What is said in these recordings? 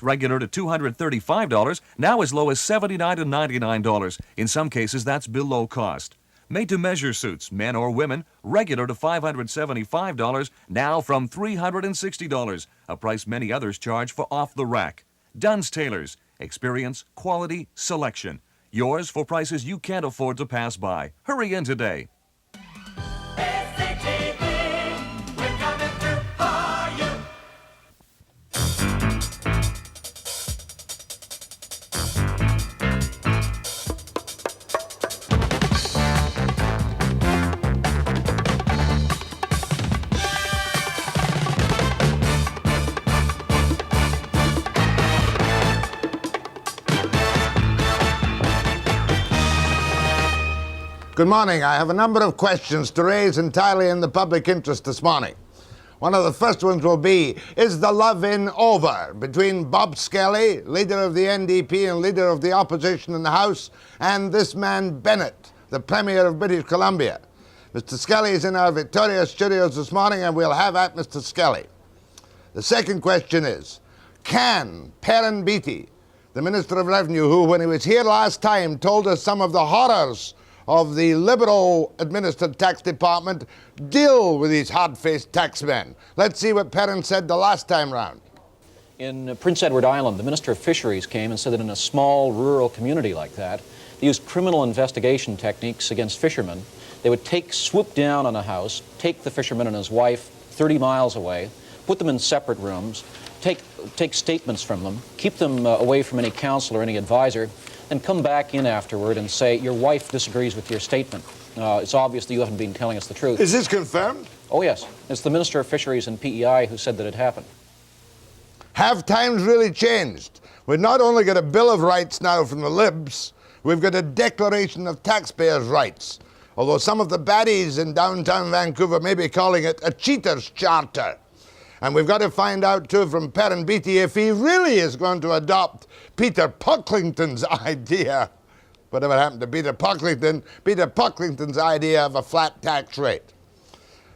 regular to $235, now as low as $79 to $99. In some cases, that's below cost. Made-to-measure suits, men or women, regular to $575, now from $360, a price many others charge for off-the-rack. Dunn's Tailors, experience, quality, selection. Yours for prices you can't afford to pass by. Hurry in today. Good morning. I have a number of questions to raise entirely in the public interest this morning. One of the first ones will be, is the love-in over between Bob Skelly, leader of the NDP and leader of the opposition in the House, and this man Bennett, the Premier of British Columbia? Mr. Skelly is in our Victoria studios this morning, and we'll have at Mr. Skelly. The second question is, can Perrin Beatty, the Minister of Revenue, who when he was here last time told us some of the horrors of the Liberal-administered tax department, deal with these hard-faced taxmen? Let's see what Perrin said the last time round. In Prince Edward Island, the Minister of Fisheries came and said that in a small rural community like that, they used criminal investigation techniques against fishermen. They would swoop down on a house, take the fisherman and his wife 30 miles away, put them in separate rooms, take statements from them, keep them away from any counsel or any advisor, and come back in afterward and say, your wife disagrees with your statement. It's obvious that you haven't been telling us the truth. Is this confirmed? Oh, yes. It's the Minister of Fisheries and PEI who said that it happened. Have times really changed? We've not only got a Bill of Rights now from the Libs, we've got a Declaration of Taxpayers' Rights. Although some of the baddies in downtown Vancouver may be calling it a cheater's charter. And we've got to find out, too, from Perrin Beatty if he really is going to adopt Peter Pocklington's idea. Whatever happened to Peter Pocklington? Peter Pocklington's idea of a flat tax rate.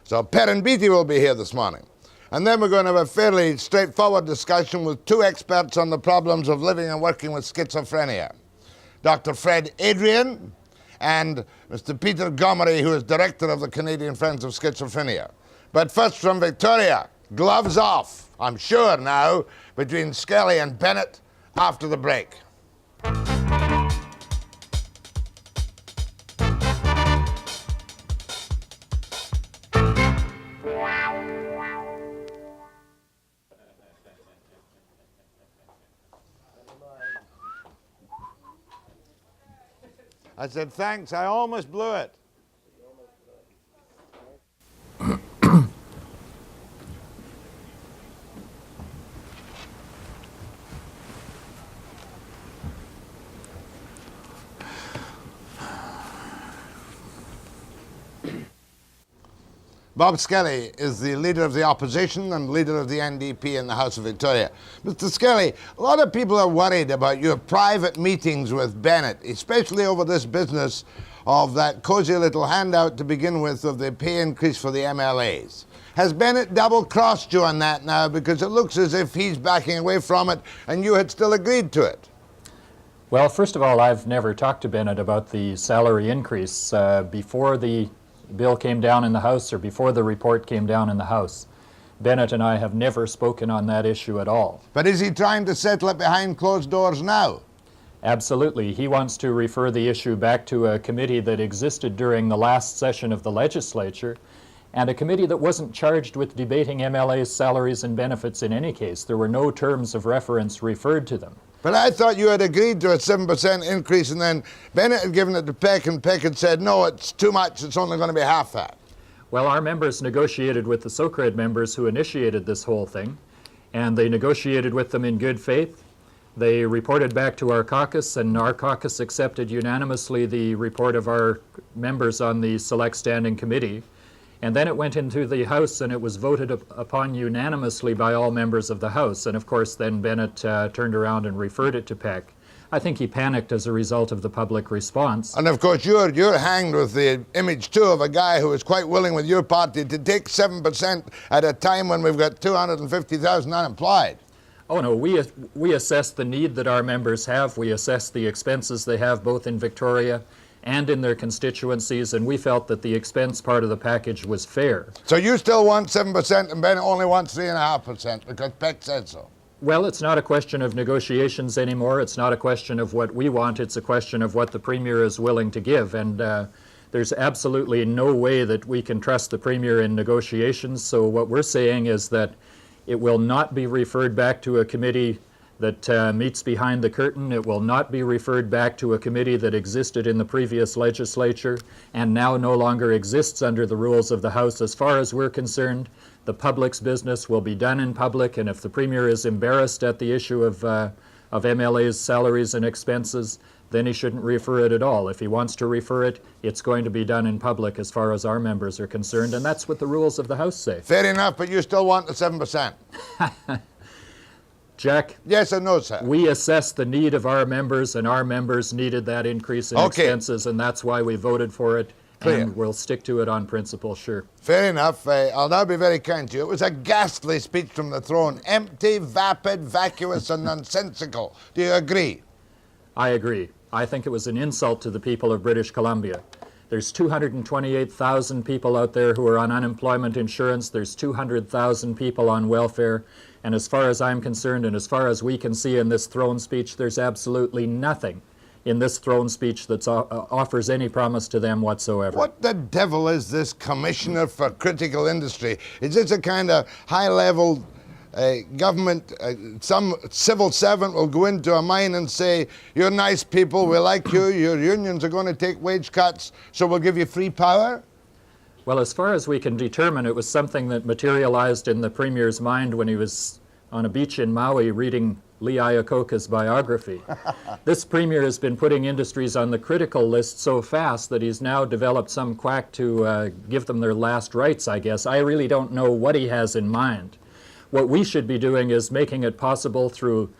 So Perrin Beatty will be here this morning. And then we're going to have a fairly straightforward discussion with two experts on the problems of living and working with schizophrenia. Dr. Fred Adrian and Mr. Peter Gomery, who is director of the Canadian Friends of Schizophrenia. But first from Victoria, gloves off, I'm sure now, between Skelly and Bennett after the break. I said, thanks, I almost blew it. Bob Skelly is the leader of the opposition and leader of the NDP in the House of Victoria. Mr. Skelly, a lot of people are worried about your private meetings with Bennett, especially over this business of that cosy little handout to begin with of the pay increase for the MLAs. Has Bennett double-crossed you on that now? Because it looks as if he's backing away from it and you had still agreed to it. Well, first of all, I've never talked to Bennett about the salary increase before the bill came down in the House or before the report came down in the House. Bennett and I have never spoken on that issue at all. But is he trying to settle it behind closed doors now? Absolutely. He wants to refer the issue back to a committee that existed during the last session of the legislature, and a committee that wasn't charged with debating MLA's salaries and benefits in any case. There were no terms of reference referred to them. But I thought you had agreed to a 7% increase, and then Bennett had given it to Peck, and Peck had said, no, it's too much, it's only going to be half that. Well, our members negotiated with the SOCRED members who initiated this whole thing, and they negotiated with them in good faith. They reported back to our caucus, and our caucus accepted unanimously the report of our members on the Select Standing Committee. And then it went into the House and it was voted upon unanimously by all members of the House. And of course then Bennett turned around and referred it to Peck. I think he panicked as a result of the public response. And of course you're hanged with the image too of a guy who was quite willing with your party to take 7% at a time when we've got 250,000 unemployed. Oh no, we assess the need that our members have. We assess the expenses they have both in Victoria and in their constituencies, and we felt that the expense part of the package was fair. So you still want 7% and Bennett only wants 3.5% because Peck said so? Well, it's not a question of negotiations anymore. It's not a question of what we want. It's a question of what the Premier is willing to give. And there's absolutely no way that we can trust the Premier in negotiations. So what we're saying is that it will not be referred back to a committee that meets behind the curtain. It will not be referred back to a committee that existed in the previous legislature and now no longer exists under the rules of the House. As far as we're concerned, the public's business will be done in public, and if the Premier is embarrassed at the issue of MLA's salaries and expenses, then he shouldn't refer it at all. If he wants to refer it, it's going to be done in public as far as our members are concerned, and that's what the rules of the House say. Fair enough, but you still want the 7%? Jack? Yes or no, sir? We assess the need of our members, and our members needed that increase in expenses, and that's why we voted for it. Clear. And we'll stick to it on principle, sure. Fair enough. I'll now be very kind to you. It was a ghastly speech from the throne. Empty, vapid, vacuous, and nonsensical. Do you agree? I agree. I think it was an insult to the people of British Columbia. There's 228,000 people out there who are on unemployment insurance. There's 200,000 people on welfare. And as far as I'm concerned, and as far as we can see in this throne speech, there's absolutely nothing in this throne speech that offers any promise to them whatsoever. What the devil is this Commissioner for Critical Industry? Is this a kind of high-level government, some civil servant will go into a mine and say, you're nice people, we like you, your unions are going to take wage cuts, so we'll give you free power? Well, as far as we can determine, it was something that materialized in the Premier's mind when he was on a beach in Maui reading Lee Iacocca's biography. This Premier has been putting industries on the critical list so fast that he's now developed some quack to give them their last rites, I guess. I really don't know what he has in mind. What we should be doing is making it possible through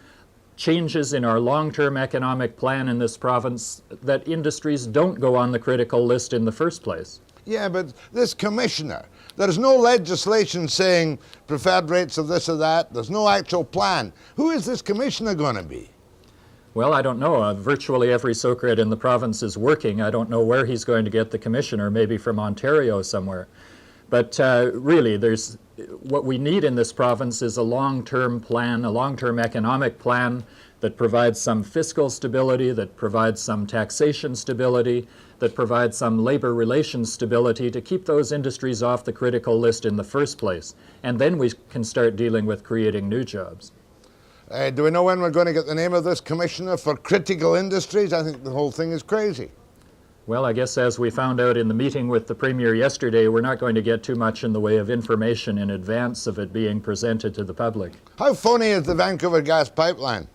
changes in our long-term economic plan in this province that industries don't go on the critical list in the first place. Yeah, but this commissioner, there's no legislation saying preferred rates of this or that. There's no actual plan. Who is this commissioner going to be? Well, I don't know. Virtually every Socred in the province is working. I don't know where he's going to get the commissioner, maybe from Ontario somewhere. But really, what we need in this province is a long-term plan, a long-term economic plan that provides some fiscal stability, that provides some taxation stability, that provides some labor relations stability to keep those industries off the critical list in the first place. And then we can start dealing with creating new jobs. Do we know when we're going to get the name of this Commissioner for Critical Industries? I think the whole thing is crazy. Well, I guess as we found out in the meeting with the Premier yesterday, we're not going to get too much in the way of information in advance of it being presented to the public. How phony is the Vancouver gas pipeline?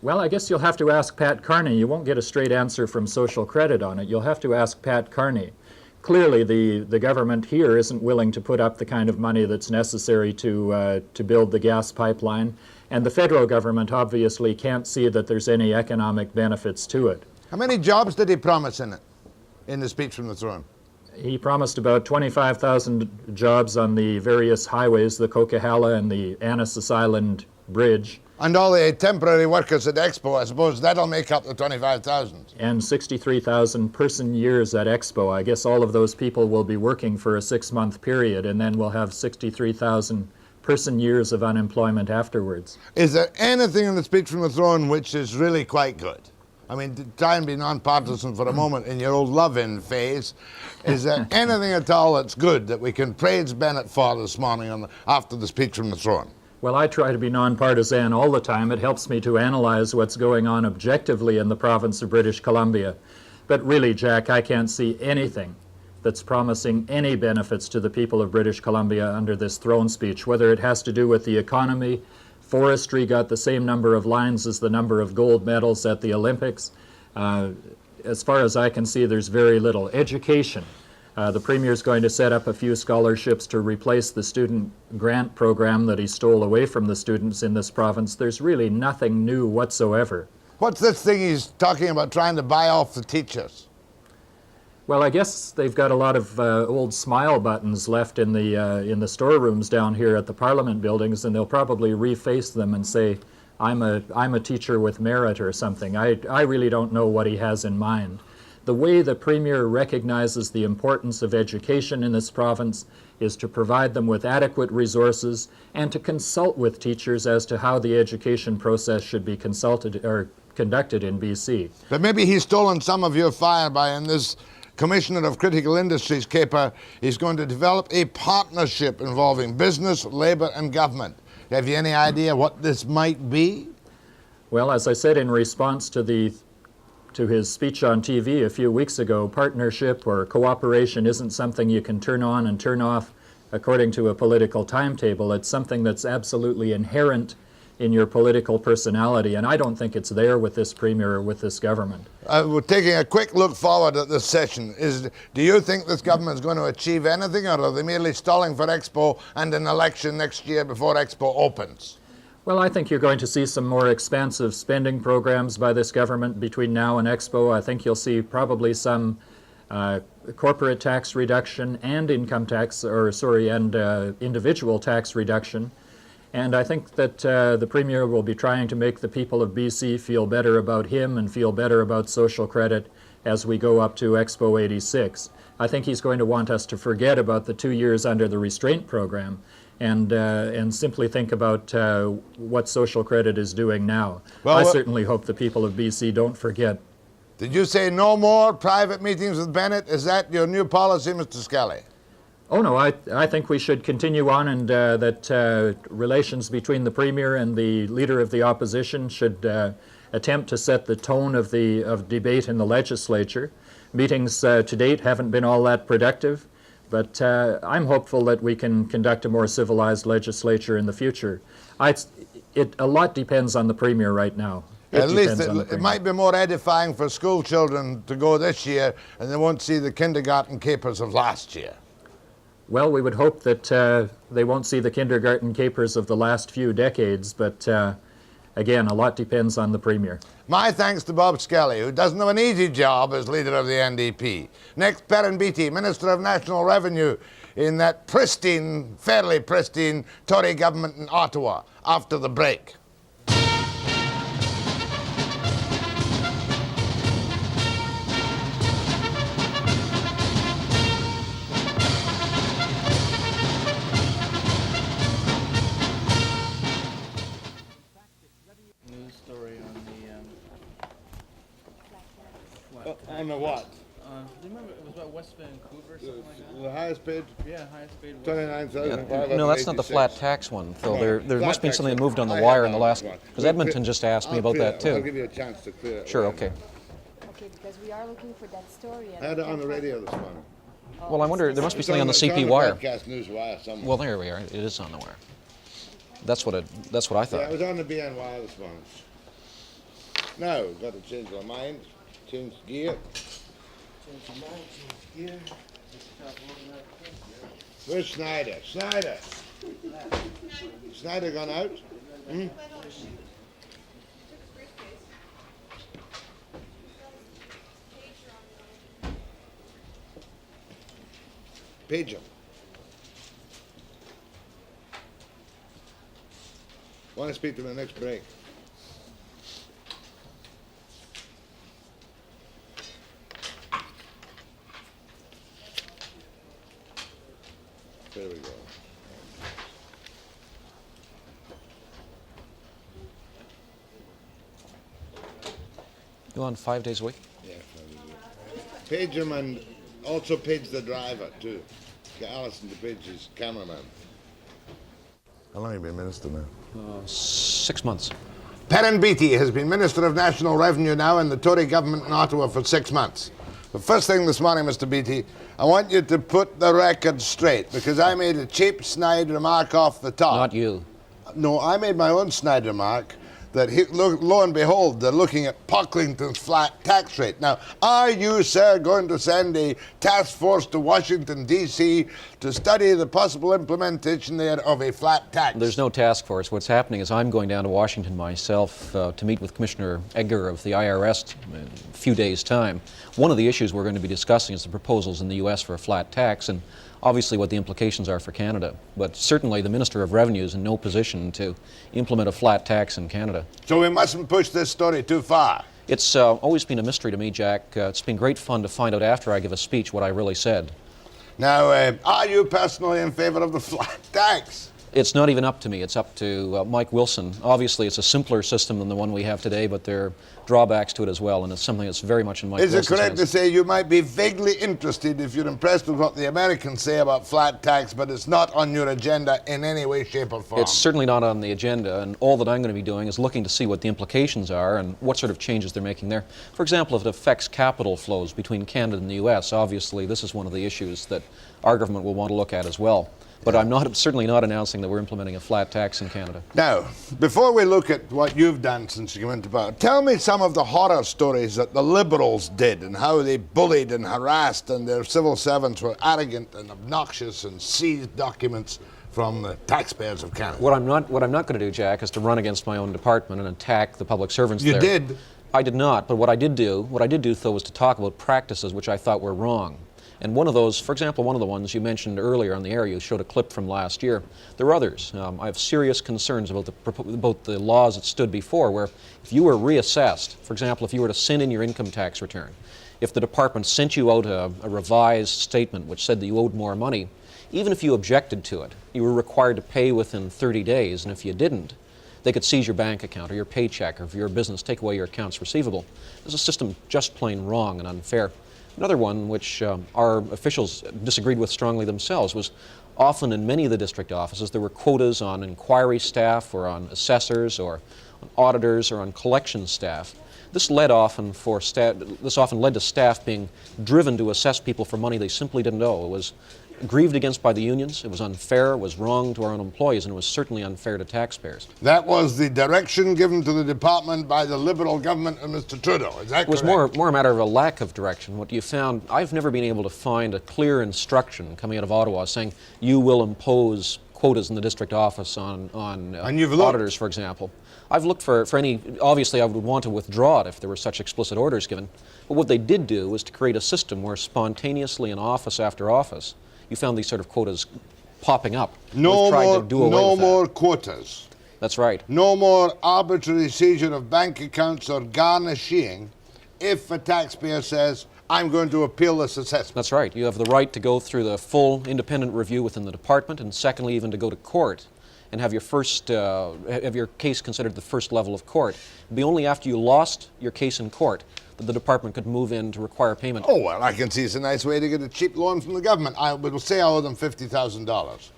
Well, I guess you'll have to ask Pat Carney. You won't get a straight answer from Social Credit on it. You'll have to ask Pat Carney. Clearly, the government here isn't willing to put up the kind of money that's necessary to build the gas pipeline, and the federal government obviously can't see that there's any economic benefits to it. How many jobs did he promise in it, in the speech from the throne? He promised about 25,000 jobs on the various highways, the Coquihalla and the Anasis Island Bridge. And all the temporary workers at Expo, I suppose that'll make up the 25,000. And 63,000 person years at Expo. I guess all of those people will be working for a 6-month period, and then we'll have 63,000 person years of unemployment afterwards. Is there anything in the speech from the throne which is really quite good? I mean, to try and be non-partisan for a moment in your old love-in phase, is there anything at all that's good that we can praise Bennett for this morning after the speech from the throne? Well, I try to be non-partisan all the time. It helps me to analyze what's going on objectively in the province of British Columbia. But really, Jack, I can't see anything that's promising any benefits to the people of British Columbia under this throne speech, whether it has to do with the economy. Forestry got the same number of lines as the number of gold medals at the Olympics. As far as I can see, there's very little. Education. The Premier's going to set up a few scholarships to replace the student grant program that he stole away from the students in this province. There's really nothing new whatsoever. What's this thing he's talking about trying to buy off the teachers? Well, I guess they've got a lot of old smile buttons left in the storerooms down here at the Parliament buildings, and they'll probably reface them and say, I'm a teacher with merit or something. I really don't know what he has in mind. The way the Premier recognizes the importance of education in this province is to provide them with adequate resources and to consult with teachers as to how the education process should be conducted in BC. But maybe he's stolen some of your fire by in this Commissioner of Critical Industries caper. He's going to develop a partnership involving business, labour and government. Have you any idea what this might be? Well, as I said in response to his speech on TV a few weeks ago, partnership or cooperation isn't something you can turn on and turn off according to a political timetable. It's something that's absolutely inherent in your political personality, and I don't think it's there with this Premier or with this government. We're taking a quick look forward at this session. Do you think this government is going to achieve anything, or are they merely stalling for Expo and an election next year before Expo opens? Well, I think you're going to see some more expansive spending programs by this government between now and Expo. I think you'll see probably some corporate tax reduction and income tax, and individual tax reduction. And I think that the Premier will be trying to make the people of BC feel better about him and feel better about social credit as we go up to Expo 86. I think he's going to want us to forget about the 2 years under the restraint program and simply think about what social credit is doing now. Well, I certainly hope the people of BC don't forget. Did you say no more private meetings with Bennett? Is that your new policy, Mr. Skelly? Oh no, I think we should continue on, and that relations between the Premier and the Leader of the Opposition should attempt to set the tone of debate in the legislature. Meetings to date haven't been all that productive, but I'm hopeful that we can conduct a more civilized legislature in the future. A lot depends on the Premier right now. At least it might be more edifying for school children to go this year, and they won't see the kindergarten capers of last year. Well, we would hope that they won't see the kindergarten capers of the last few decades, but again, a lot depends on the Premier. My thanks to Bob Skelly, who doesn't have an easy job as leader of the NDP. Next, Perrin Beatty, Minister of National Revenue in that pristine, fairly pristine Tory government in Ottawa, after the break. On the what? Do you remember it was about West Vancouver or something like that? The highest paid? Yeah, highest paid. 29,586. No, that's not the flat tax one, Phil. There must be something that moved on the wire in the last, because Edmonton just asked me about that too. I'll give you a chance to clear it. Sure, okay. Okay, because we are looking for that story. I had it on the radio this morning. Well, I wonder, there must be something on the It's CP wire. Broadcast News wire somewhere. Well, there we are. It is on the wire. That's what I Yeah, thought. it was on the BN wire this morning. Now, we've got to change our mind, change gear. Where's Schneider? Schneider! Schneider gone out? Hmm? Pager. Want to speak to him in the next break. There we go. You on 5 days a week? Yeah, page him and also page the driver too. Get Alison to page his cameraman. How long have you been minister now? 6 months. Perrin Beatty has been Minister of National Revenue now in the Tory government in Ottawa for 6 months. The first thing this morning, Mr. Beatty, I want you to put the record straight, because I made a cheap snide remark off the top. Not you. No, I made my own snide remark that lo and behold, they're looking at Pocklington's flat tax rate. Now, are you, sir, going to send a task force to Washington, D.C. to study the possible implementation there of a flat tax? There's no task force. What's happening is I'm going down to Washington myself to meet with Commissioner Edgar of the IRS in a few days' time. One of the issues we're going to be discussing is the proposals in the U.S. for a flat tax, and obviously what the implications are for Canada. But certainly the Minister of Revenue is in no position to implement a flat tax in Canada. So we mustn't push this story too far. It's always been a mystery to me, Jack. It's been great fun to find out after I give a speech what I really said. Now, are you personally in favor of the flat tax? It's not even up to me. It's up to Mike Wilson. Obviously, it's a simpler system than the one we have today, but there are drawbacks to it as well, and it's something that's very much in Mike Wilson's Is it correct hands. to say you might be vaguely interested if you're impressed with what the Americans say about flat tax, but it's not on your agenda in any way, shape, or form? It's certainly not on the agenda, and all that I'm going to be doing is looking to see what the implications are and what sort of changes they're making there. For example, if it affects capital flows between Canada and the U.S., obviously this is one of the issues that our government will want to look at as well. But I'm certainly not announcing that we're implementing a flat tax in Canada. Now, before we look at what you've done since you went to power, tell me some of the horror stories that the Liberals did and how they bullied and harassed and their civil servants were arrogant and obnoxious and seized documents from the taxpayers of Canada. What I'm not going to do, Jack, is to run against my own department and attack the public servants You there. did? I did not, but what I did do, though, was to talk about practices which I thought were wrong. And one of those, for example, one of the ones you mentioned earlier on the air, you showed a clip from last year. There are others. I have serious concerns about the laws that stood before, where if you were reassessed, for example, if you were to send in your income tax return, if the department sent you out a revised statement which said that you owed more money, even if you objected to it, you were required to pay within 30 days, and if you didn't, they could seize your bank account or your paycheck, or if you're a business, take away your accounts receivable. This is a system just plain wrong and unfair. Another one, which our officials disagreed with strongly themselves, was often in many of the district offices there were quotas on inquiry staff or on assessors or on auditors or on collection staff. This often led to staff being driven to assess people for money they simply didn't owe. It was grieved against by the unions, it was unfair, it was wrong to our own employees, and it was certainly unfair to taxpayers. That was the direction given to the department by the Liberal government and Mr. Trudeau, is that correct? It was more a matter of a lack of direction. What you found, I've never been able to find a clear instruction coming out of Ottawa saying you will impose quotas in the district office on auditors, for example. I've looked for any, obviously I would want to withdraw it if there were such explicit orders given, but what they did do was to create a system where spontaneously in office after office, you found these sort of quotas popping up. No more quotas. That's right. No more arbitrary seizure of bank accounts or garnishing if a taxpayer says, I'm going to appeal this assessment. That's right. You have the right to go through the full independent review within the department, and secondly, even to go to court and have your case considered the first level of court. It would be only after you lost your case in court that the department could move in to require payment. Oh, well, I can see it's a nice way to get a cheap loan from the government. I will say I owe them $50,000.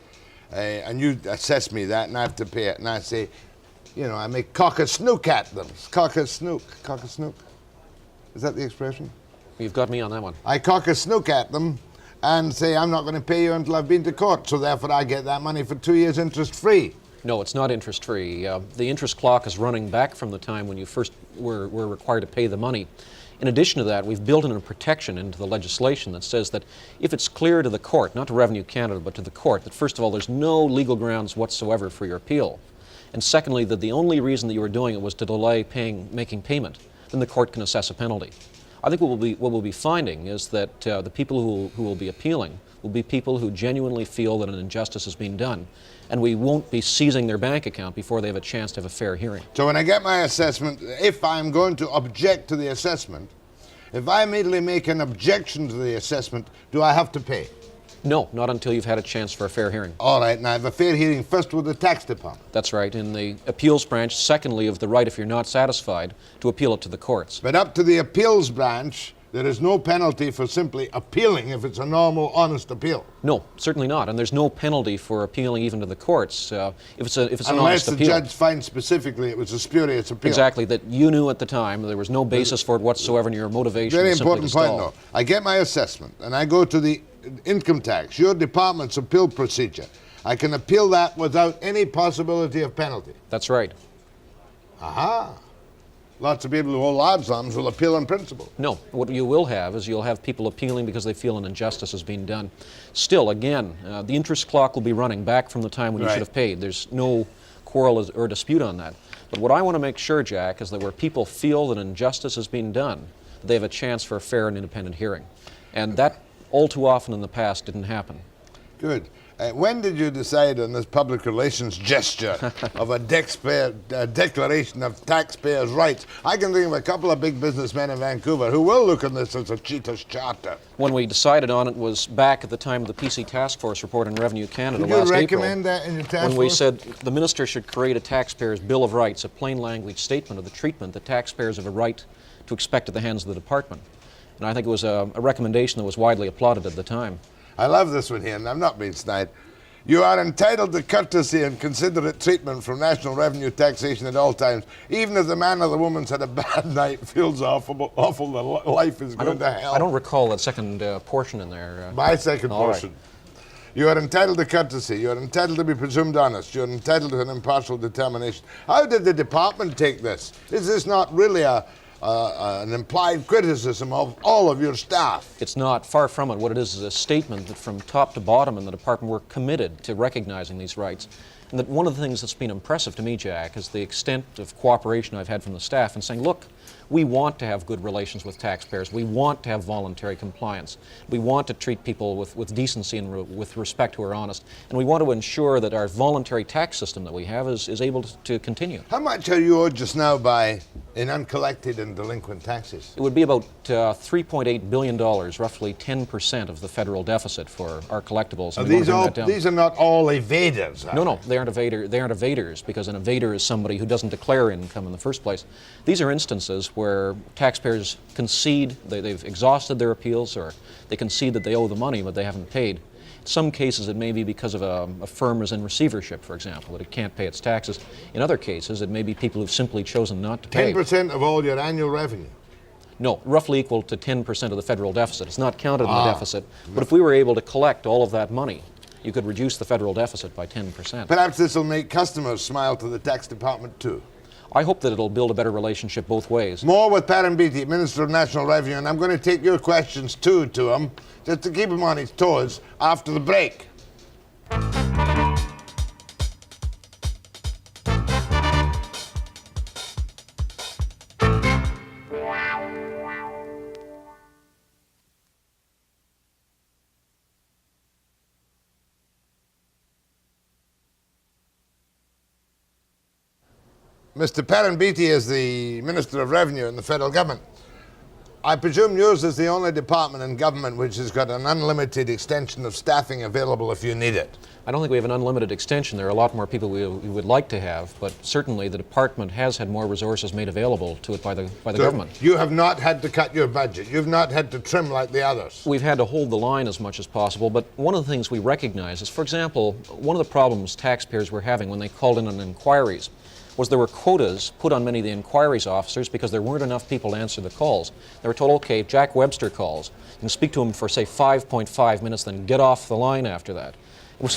And you assess me that, and I have to pay it. And I say, you know, I make cock-a-snook at them. Cock-a-snook. Cock-a-snook? Is that the expression? You've got me on that one. I cock-a-snook at them and say, I'm not going to pay you until I've been to court. So therefore, I get that money for 2 years interest-free. No, it's not interest-free. The interest clock is running back from the time when you first were required to pay the money. In addition to that, we've built in a protection into the legislation that says that if it's clear to the court, not to Revenue Canada, but to the court, that first of all, there's no legal grounds whatsoever for your appeal, and secondly, that the only reason that you were doing it was to delay making payment, then the court can assess a penalty. I think what we'll be finding is that the people who will be appealing will be people who genuinely feel that an injustice is being done, and we won't be seizing their bank account before they have a chance to have a fair hearing. So when I get my assessment, if I'm going to object to the assessment, if I immediately make an objection to the assessment, do I have to pay? No, not until you've had a chance for a fair hearing. All right, and I have a fair hearing first with the tax department. That's right, in the appeals branch, secondly of the right, if you're not satisfied, to appeal it to the courts. But up to the appeals branch, there is no penalty for simply appealing if it's a normal, honest appeal. No, certainly not, and there's no penalty for appealing even to the courts if it's an honest appeal. Unless the judge finds specifically it was a spurious appeal. Exactly, that you knew at the time there was no basis for it whatsoever in your motivation. Very important point, though. I get my assessment, and I go to the income tax, your department's appeal procedure. I can appeal that without any possibility of penalty. That's right. Aha. Lots of people who hold large sums will appeal in principle. No, what you will have is you'll have people appealing because they feel an injustice is being done. Still, again, the interest clock will be running back from the time when you Right. should have paid. There's no quarrel or dispute on that. But what I want to make sure, Jack, is that where people feel that injustice is being done, they have a chance for a fair and independent hearing. And that, all too often in the past, didn't happen. Good. When did you decide on this public relations gesture of a declaration of taxpayers' rights? I can think of a couple of big businessmen in Vancouver who will look at this as a cheater's charter. When we decided on it was back at the time of the PC Task Force report in Revenue Canada Did last you April. recommend that in your task When we force? said the minister should create a taxpayer's Bill of Rights, a plain language statement of the treatment that taxpayers have a right to expect at the hands of the department. And I think it was a recommendation that was widely applauded at the time. I love this one here, and I'm not being snide. You are entitled to courtesy and considerate treatment from National Revenue Taxation at all times, even if the man or the woman's had a bad night, feels awful that life is going to hell. I don't recall that second portion in there. My second all right. portion. You are entitled to courtesy. You are entitled to be presumed honest. You are entitled to an impartial determination. How did the department take this? Is this not really an implied criticism of all of your staff? It's not, far from it. What it is a statement that from top to bottom in the department we're committed to recognizing these rights. And that one of the things that's been impressive to me, Jack, is the extent of cooperation I've had from the staff in saying, look, we want to have good relations with taxpayers. We want to have voluntary compliance. We want to treat people with decency and with respect who are honest. And we want to ensure that our voluntary tax system that we have is able to continue. How much are you owed just now in uncollected and delinquent taxes? It would be about $3.8 billion, roughly 10% of the federal deficit for our collectibles. Are And we want to bring that down. these are not all evaders, are No, they aren't evaders, because an evader is somebody who doesn't declare income in the first place. These are instances where taxpayers concede they've exhausted their appeals, or they concede that they owe the money but they haven't paid. In some cases it may be because of a firm is in receivership, for example, that it can't pay its taxes. In other cases it may be people who've simply chosen not to pay. 10% of all your annual revenue? No, roughly equal to 10% of the federal deficit. It's not counted in the deficit, but if we were able to collect all of that money, you could reduce the federal deficit by 10%. Perhaps this will make customers smile to the tax department too. I hope that it'll build a better relationship both ways. More with Perrin Beatty, Minister of National Revenue, and I'm going to take your questions too to him, just to keep him on his toes after the break. Mr. Perrin Beatty is the Minister of Revenue in the federal government. I presume yours is the only department in government which has got an unlimited extension of staffing available if you need it. I don't think we have an unlimited extension. There are a lot more people we would like to have, but certainly the department has had more resources made available to it by the government. You have not had to cut your budget. You've not had to trim like the others. We've had to hold the line as much as possible, but one of the things we recognize is, for example, one of the problems taxpayers were having when they called in on inquiries was there were quotas put on many of the inquiries officers because there weren't enough people to answer the calls. They were told, okay, if Jack Webster calls, you can speak to him for, say, 5.5 minutes, then get off the line after that.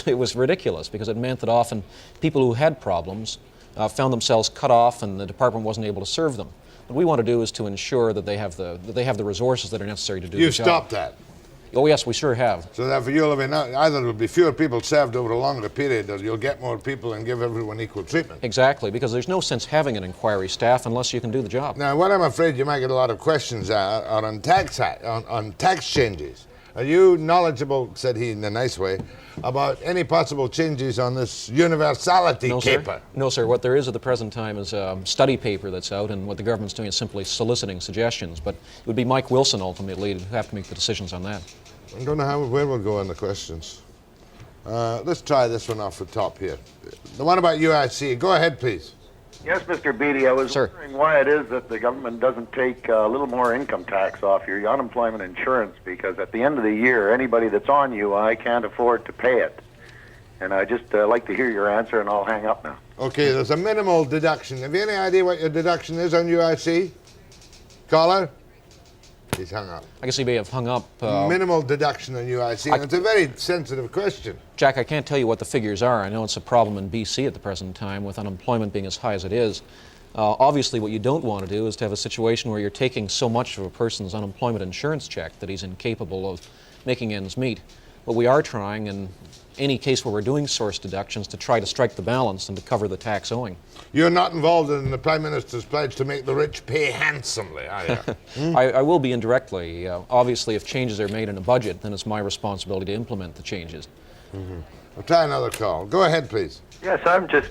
It was ridiculous because it meant that often people who had problems found themselves cut off and the department wasn't able to serve them. What we want to do is to ensure that they have the resources that are necessary to do the job. You've stopped that. Oh yes, we sure have. So therefore you'll have either there will be fewer people served over a longer period or you'll get more people and give everyone equal treatment. Exactly, because there's no sense having an inquiry staff unless you can do the job. Now what I'm afraid you might get a lot of questions are on tax changes. Are you knowledgeable, said he in a nice way, about any possible changes on this universality caper? No, sir. What there is at the present time is a study paper that's out, and what the government's doing is simply soliciting suggestions. But it would be Mike Wilson ultimately who'd have to make the decisions on that. I don't know where we'll go on the questions. Let's try this one off the top here. The one about UIC. Go ahead, please. Yes, Mr. Beatty, I was wondering why it is that the government doesn't take a little more income tax off your unemployment insurance, because at the end of the year, anybody that's on UI can't afford to pay it. And I just like to hear your answer, and I'll hang up now. Okay, there's a minimal deduction. Have you any idea what your deduction is on UIC? Caller? He's hung up. I guess he may have hung up. Minimal deduction on UIC, and it's a very sensitive question. Jack, I can't tell you what the figures are. I know it's a problem in BC at the present time with unemployment being as high as it is. Obviously, what you don't want to do is to have a situation where you're taking so much of a person's unemployment insurance check that he's incapable of making ends meet. But we are trying, in any case where we're doing source deductions, to try to strike the balance and to cover the tax owing. You're not involved in the Prime Minister's pledge to make the rich pay handsomely, are you? I will be indirectly. Obviously, if changes are made in a budget, then it's my responsibility to implement the changes. We'll try another call. Go ahead, please. Yes, I'm just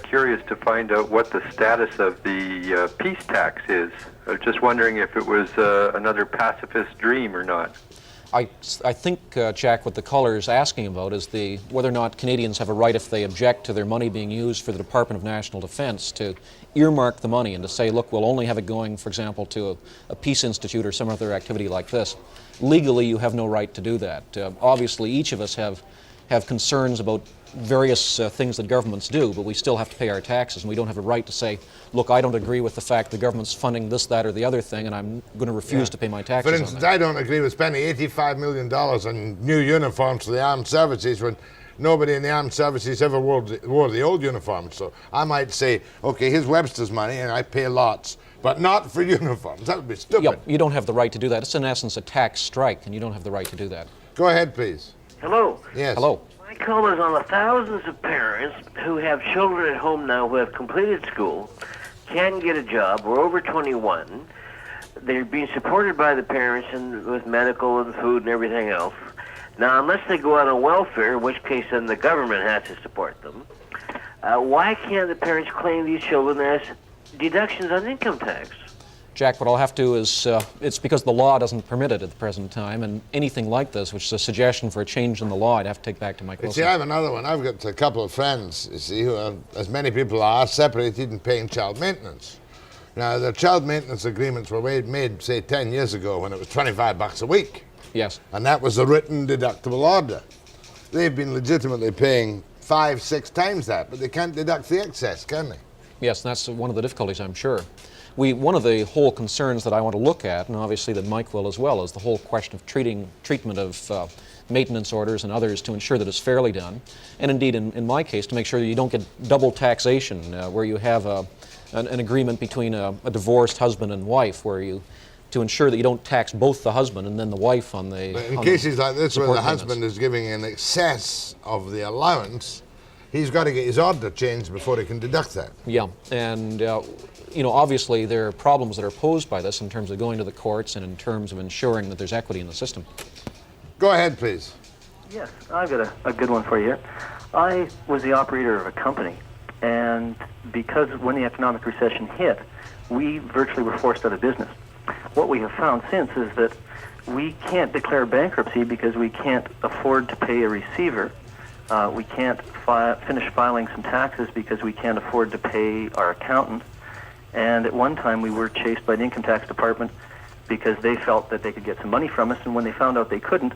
curious to find out what the status of the peace tax is. I was just wondering if it was another pacifist dream or not. I think, Jack, what the caller is asking about is whether or not Canadians have a right, if they object to their money being used for the Department of National Defence, to earmark the money and to say, look, we'll only have it going, for example, to a peace institute or some other activity like this. Legally, you have no right to do that. Obviously, each of us have concerns about various things that governments do, but we still have to pay our taxes, and we don't have a right to say, look, I don't agree with the fact the government's funding this, that, or the other thing, and I'm going to refuse to pay my taxes. For instance, I don't agree with spending $85 million on new uniforms for the armed services when nobody in the armed services ever wore the old uniforms. So I might say, okay, here's Webster's money, and I pay lots, but not for uniforms. That would be stupid. Yeah, you don't have the right to do that. It's in essence a tax strike, and you don't have the right to do that. Go ahead, please. Hello. Yes. Hello. My call is on the thousands of parents who have children at home now who have completed school, can get a job, we're over 21. They're being supported by the parents and with medical and food and everything else. Now, unless they go out on welfare, in which case then the government has to support them, why can't the parents claim these children as deductions on income tax? Jack, what I'll have to is, it's because the law doesn't permit it at the present time, and anything like this, which is a suggestion for a change in the law, I'd have to take back to Mike Wilson. See, I have another one. I've got a couple of friends, you see, who are, as many people are, separated and paying child maintenance. Now, the child maintenance agreements were made, say, 10 years ago when it was $25 a week. Yes. And that was a written deductible order. They've been legitimately paying 5, 6 times that, but they can't deduct the excess, can they? Yes, and that's one of the difficulties, I'm sure. One of the whole concerns that I want to look at, and obviously that Mike will as well, is the whole question of treatment of maintenance orders and others to ensure that it's fairly done. And indeed, in my case, to make sure that you don't get double taxation, where you have an agreement between a divorced husband and wife, to ensure that you don't tax both the husband and then the wife on the In cases like this where the husband is giving in excess of the allowance, he's got to get his order changed before he can deduct that. Yeah, and obviously there are problems that are posed by this in terms of going to the courts and in terms of ensuring that there's equity in the system. Go ahead, please. Yes, I've got a good one for you here. I was the operator of a company, and because when the economic recession hit, we virtually were forced out of business. What we have found since is that we can't declare bankruptcy because we can't afford to pay a receiver. We can't finish filing some taxes because we can't afford to pay our accountant. And at one time we were chased by the income tax department because they felt that they could get some money from us, and when they found out they couldn't,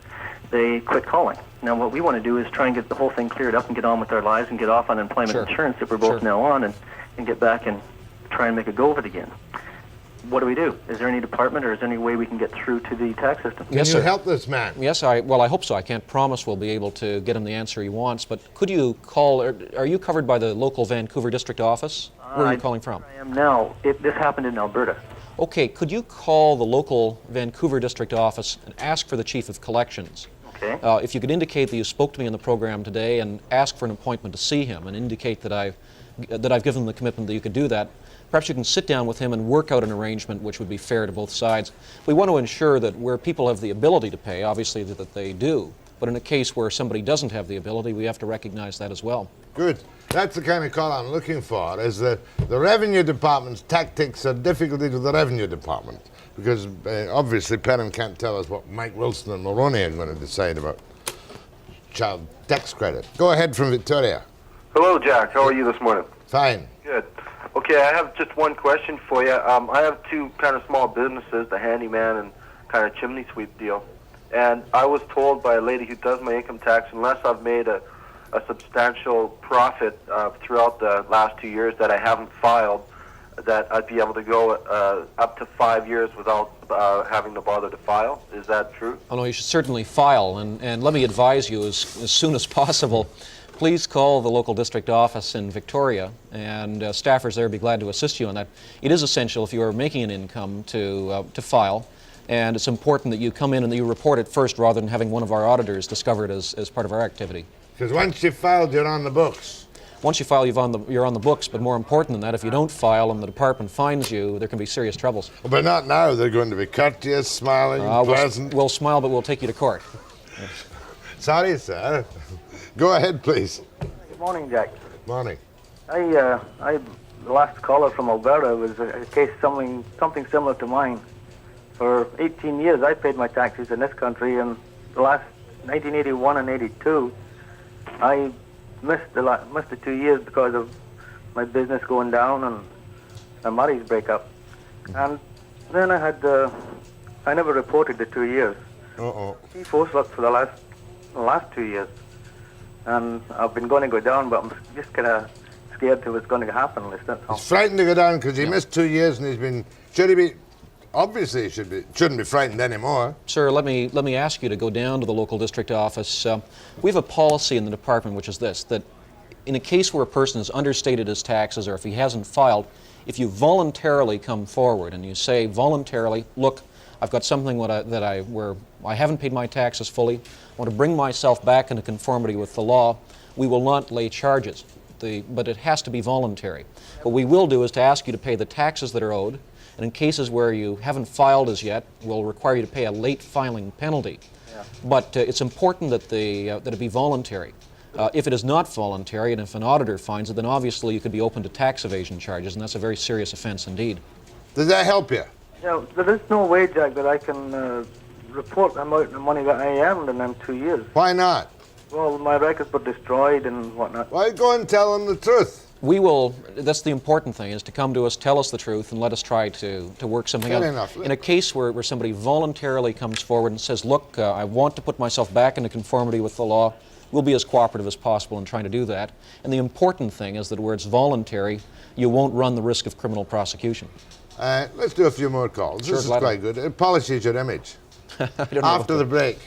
they quit calling. Now what we want to do is try and get the whole thing cleared up and get on with our lives and get off unemployment insurance that we're both now on, and get back and try and make a go of it again. What do? Is there any department or is there any way we can get through to the tax system? Can you help this man? Yes, I hope so. I can't promise we'll be able to get him the answer he wants, but could you call, are you covered by the local Vancouver district office? Where are you calling from? I am now. This happened in Alberta. Okay, could you call the local Vancouver district office and ask for the chief of collections? Okay. If you could indicate that you spoke to me on the program today and ask for an appointment to see him and indicate that I've given him the commitment that you could do that, perhaps you can sit down with him and work out an arrangement which would be fair to both sides. We want to ensure that where people have the ability to pay, obviously that they do, but in a case where somebody doesn't have the ability, we have to recognize that as well. Good. That's the kind of call I'm looking for, is that the Revenue Department's tactics are difficulty to the Revenue Department, because obviously Perrin can't tell us what Mike Wilson and Mulroney are going to decide about child tax credit. Go ahead from Victoria. Hello, Jack. How are you this morning? Fine. Good. Okay, I have just one question for you. I have two kind of small businesses, the handyman and kind of chimney sweep deal. And I was told by a lady who does my income tax, unless I've made a substantial profit throughout the last 2 years that I haven't filed, that I'd be able to go up to 5 years without having to bother to file. Is that true? Oh no, you should certainly file, and let me advise you as soon as possible. please call the local district office in Victoria, and staffers there would be glad to assist you on that. It is essential if you are making an income to file, and it's important that you come in and that you report it first rather than having one of our auditors discover it as part of our activity. Because once you've filed, you're on the books. Once you file, you're on the books, but more important than that, if you don't file and the department finds you, there can be serious troubles. But not now. They're going to be courteous, smiling, pleasant. We'll smile, but we'll take you to court. Sorry, sir. Go ahead, please. Good morning, Jack. Morning. The last caller from Alberta was a case something similar to mine. For 18 years, I paid my taxes in this country, and the last 1981 and 82, I missed the 2 years because of my business going down and my marriage breakup. And then I never reported the 2 years. He forced luck for the last 2 years. And I've been going to go down, but I'm just kind of scared to what's going to happen. He's frightened to go down because he missed 2 years and he's been, obviously he shouldn't be frightened anymore. Sir, let me ask you to go down to the local district office. We have a policy in the department which is this, that in a case where a person has understated his taxes or if he hasn't filed, if you voluntarily come forward and you say voluntarily, look, I've got something where I haven't paid my taxes fully, I want to bring myself back into conformity with the law, we will not lay charges, but it has to be voluntary. What we will do is to ask you to pay the taxes that are owed, and in cases where you haven't filed as yet, we'll require you to pay a late filing penalty. Yeah. But it's important that it be voluntary. If it is not voluntary, and if an auditor finds it, then obviously you could be open to tax evasion charges, and that's a very serious offense indeed. Does that help you? Yeah, there is no way, Jack, that I can report the amount of money that I earned in them 2 years. Why not? Well, my records were destroyed and whatnot. Why go and tell them the truth? We will, that's the important thing, is to come to us, tell us the truth, and let us try to work something out. Enough. In a case where somebody voluntarily comes forward and says, look, I want to put myself back into conformity with the law, we'll be as cooperative as possible in trying to do that. And the important thing is that where it's voluntary, you won't run the risk of criminal prosecution. Let's do a few more calls. Sure, this is quite good. It polishes your image. I don't know After the break.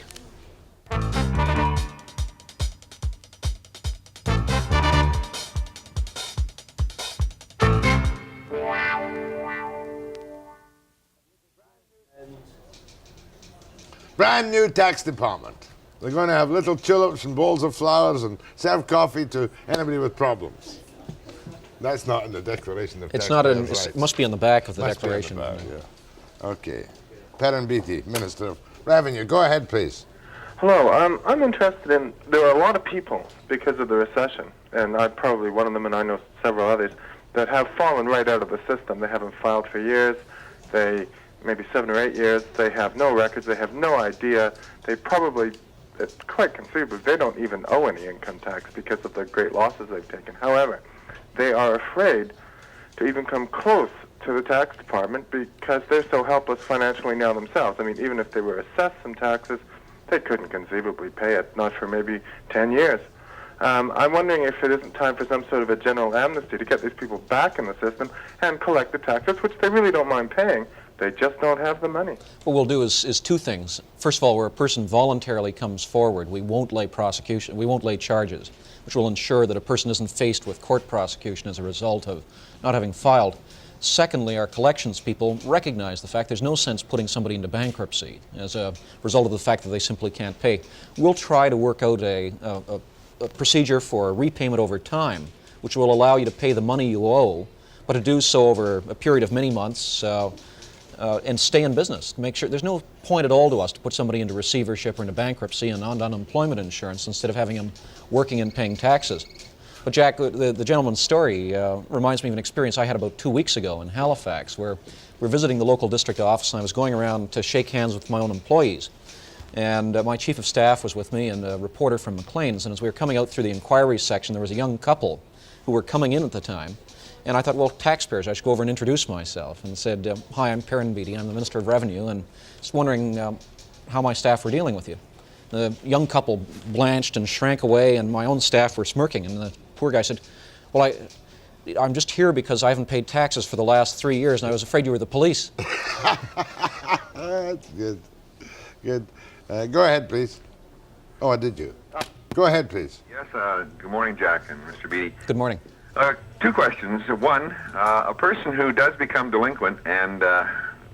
Brand new tax department. They're going to have little tulips and bowls of flowers and serve coffee to anybody with problems. That's not in the Declaration of Taxpayers' It's not in, Rights. it must be on the back of the Declaration. Back, yeah. Okay. Perrin Beatty, Minister of Revenue. Go ahead, please. Hello. I'm interested in, there are a lot of people, because of the recession, and I'm probably one of them, and I know several others, that have fallen right out of the system. They haven't filed for years. They, maybe 7 or 8 years. They have no records. They have no idea. They probably, it's quite conceivable, they don't even owe any income tax because of the great losses they've taken. However, they are afraid to even come close to the tax department because they're so helpless financially now themselves. I mean, even if they were assessed some taxes, they couldn't conceivably pay it, not for maybe 10 years. I'm wondering if it isn't time for some sort of a general amnesty to get these people back in the system and collect the taxes, which they really don't mind paying. They just don't have the money. What we'll do is two things. First of all, where a person voluntarily comes forward, we won't lay charges, which will ensure that a person isn't faced with court prosecution as a result of not having filed. Secondly, our collections people recognize the fact there's no sense putting somebody into bankruptcy as a result of the fact that they simply can't pay. We'll try to work out a procedure for repayment over time, which will allow you to pay the money you owe, but to do so over a period of many months and stay in business. Make sure there's no point at all to us to put somebody into receivership or into bankruptcy and on unemployment insurance instead of having them working and paying taxes. But Jack, the gentleman's story reminds me of an experience I had about 2 weeks ago in Halifax, where we were visiting the local district office and I was going around to shake hands with my own employees. And my chief of staff was with me and a reporter from Maclean's, and as we were coming out through the inquiries section, there was a young couple who were coming in at the time. And I thought, well, taxpayers, I should go over and introduce myself, and said, hi, I'm Perrin Beatty, I'm the Minister of Revenue, and just wondering how my staff were dealing with you. The young couple blanched and shrank away, and my own staff were smirking, and the poor guy said, well, I'm just here because I haven't paid taxes for the last 3 years, and I was afraid you were the police. That's good. Good. Go ahead, please. Oh, did you? Go ahead, please. Yes, good morning, Jack and Mr. Beatty. Good morning. Two questions. One, a person who does become delinquent and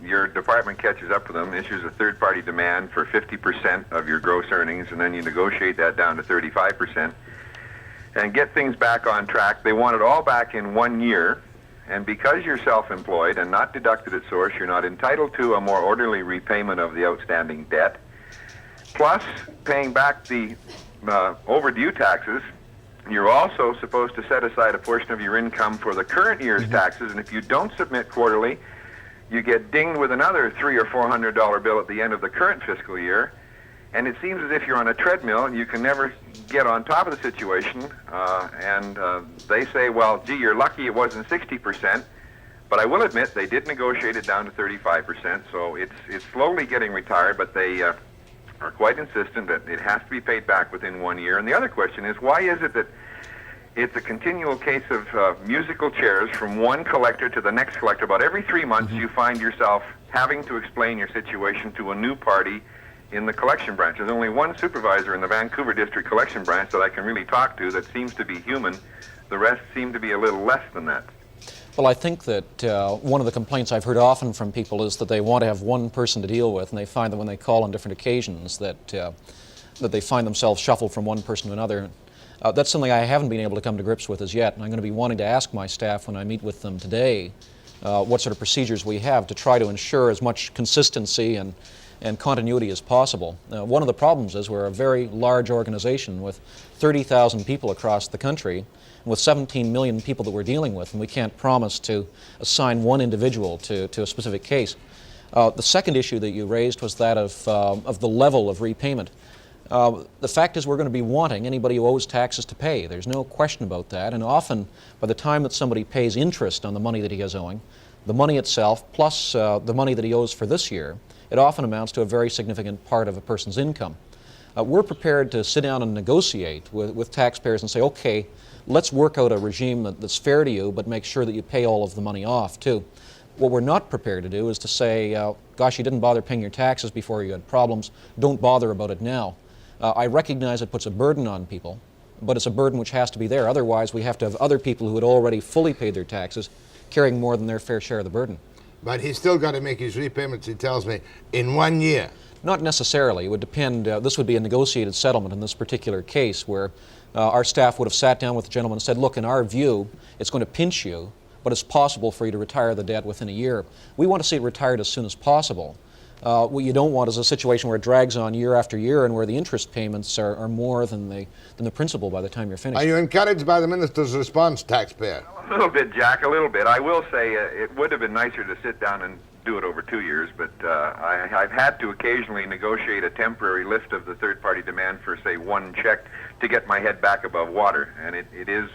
your department catches up with them, issues a third-party demand for 50% of your gross earnings, and then you negotiate that down to 35% and get things back on track. They want it all back in 1 year, and because you're self-employed and not deducted at source, you're not entitled to a more orderly repayment of the outstanding debt, plus paying back the overdue taxes. You're also supposed to set aside a portion of your income for the current year's taxes, and if you don't submit quarterly, you get dinged with another $300 or $400 bill at the end of the current fiscal year. And it seems as if you're on a treadmill and you can never get on top of the situation. They say, well, gee, you're lucky it wasn't 60%. But I will admit they did negotiate it down to 35%. So it's slowly getting retired, but they are quite insistent that it has to be paid back within 1 year. And the other question is, why is it that it's a continual case of musical chairs from one collector to the next collector? About every 3 months you find yourself having to explain your situation to a new party in the collection branch. There's only one supervisor in the Vancouver District Collection Branch that I can really talk to that seems to be human. The rest seem to be a little less than that. Well, I think that one of the complaints I've heard often from people is that they want to have one person to deal with, and they find that when they call on different occasions that they find themselves shuffled from one person to another. That's something I haven't been able to come to grips with as yet, and I'm going to be wanting to ask my staff when I meet with them today what sort of procedures we have to try to ensure as much consistency and continuity as possible. One of the problems is we're a very large organization with 30,000 people across the country, and with 17 million people that we're dealing with, and we can't promise to assign one individual to a specific case. The second issue that you raised was that of the level of repayment. The fact is we're going to be wanting anybody who owes taxes to pay. There's no question about that, and often by the time that somebody pays interest on the money that he is owing, the money itself plus the money that he owes for this year, it often amounts to a very significant part of a person's income. We're prepared to sit down and negotiate with taxpayers and say, okay, let's work out a regime that's fair to you, but make sure that you pay all of the money off too. What we're not prepared to do is to say, gosh, you didn't bother paying your taxes before you had problems, don't bother about it now. I recognize it puts a burden on people, but it's a burden which has to be there. Otherwise, we have to have other people who had already fully paid their taxes carrying more than their fair share of the burden. But he's still got to make his repayments, he tells me, in 1 year. Not necessarily. It would depend. This would be a negotiated settlement in this particular case where our staff would have sat down with the gentleman and said, look, in our view, it's going to pinch you, but it's possible for you to retire the debt within a year. We want to see it retired as soon as possible. What you don't want is a situation where it drags on year after year and where the interest payments are more than the principal by the time you're finished. Are you encouraged by the minister's response, taxpayer? A little bit, Jack, a little bit. I will say it would have been nicer to sit down and do it over 2 years, but I've had to occasionally negotiate a temporary lift of the third-party demand for, say, one check to get my head back above water, and it is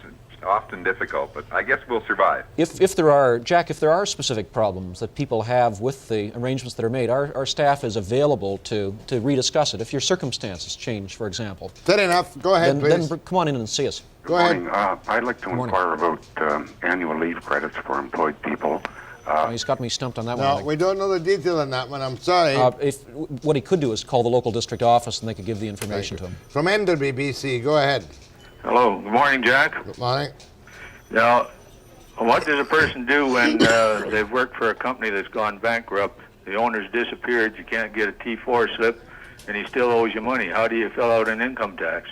often difficult, but I guess we'll survive. If there are, Jack, if there are specific problems that people have with the arrangements that are made, our staff is available to rediscuss it. If your circumstances change, for example. Fair enough. Go ahead, please. Then come on in and see us. Go ahead. I'd like to inquire about annual leave credits for employed people. He's got me stumped on that one. No, we don't know the detail on that one. I'm sorry. What he could do is call the local district office and they could give the information to him. From Enderby, BC, go ahead. Hello. Good morning, Jack. Good morning. Now, what does a person do when they've worked for a company that's gone bankrupt, the owner's disappeared, you can't get a T4 slip, and he still owes you money? How do you fill out an income tax?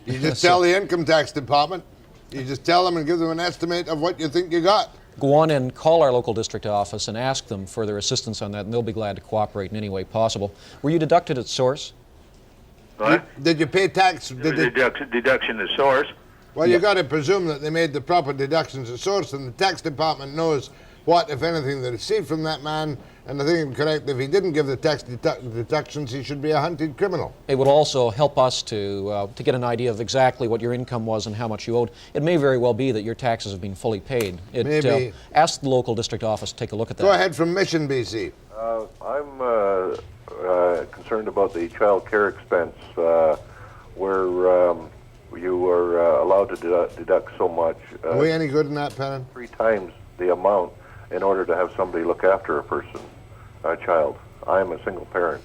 You just tell the income tax department. You just tell them and give them an estimate of what you think you got. Go on and call our local district office and ask them for their assistance on that, and they'll be glad to cooperate in any way possible. Were you deducted at source? What? Did you pay tax? Deduction at source. Well, you got to presume that they made the proper deductions at source, and the tax department knows what, if anything, they received from that man. And I think I'm correct. If he didn't give the tax deductions, he should be a hunted criminal. It would also help us to get an idea of exactly what your income was and how much you owed. It may very well be that your taxes have been fully paid. Maybe. Ask the local district office to take a look at that. Go ahead from Mission, BC. I'm concerned about the child care expense where you are allowed to deduct so much. Are we any good in that, Perrin? 3 times the amount in order to have somebody look after a child. I'm a single parent.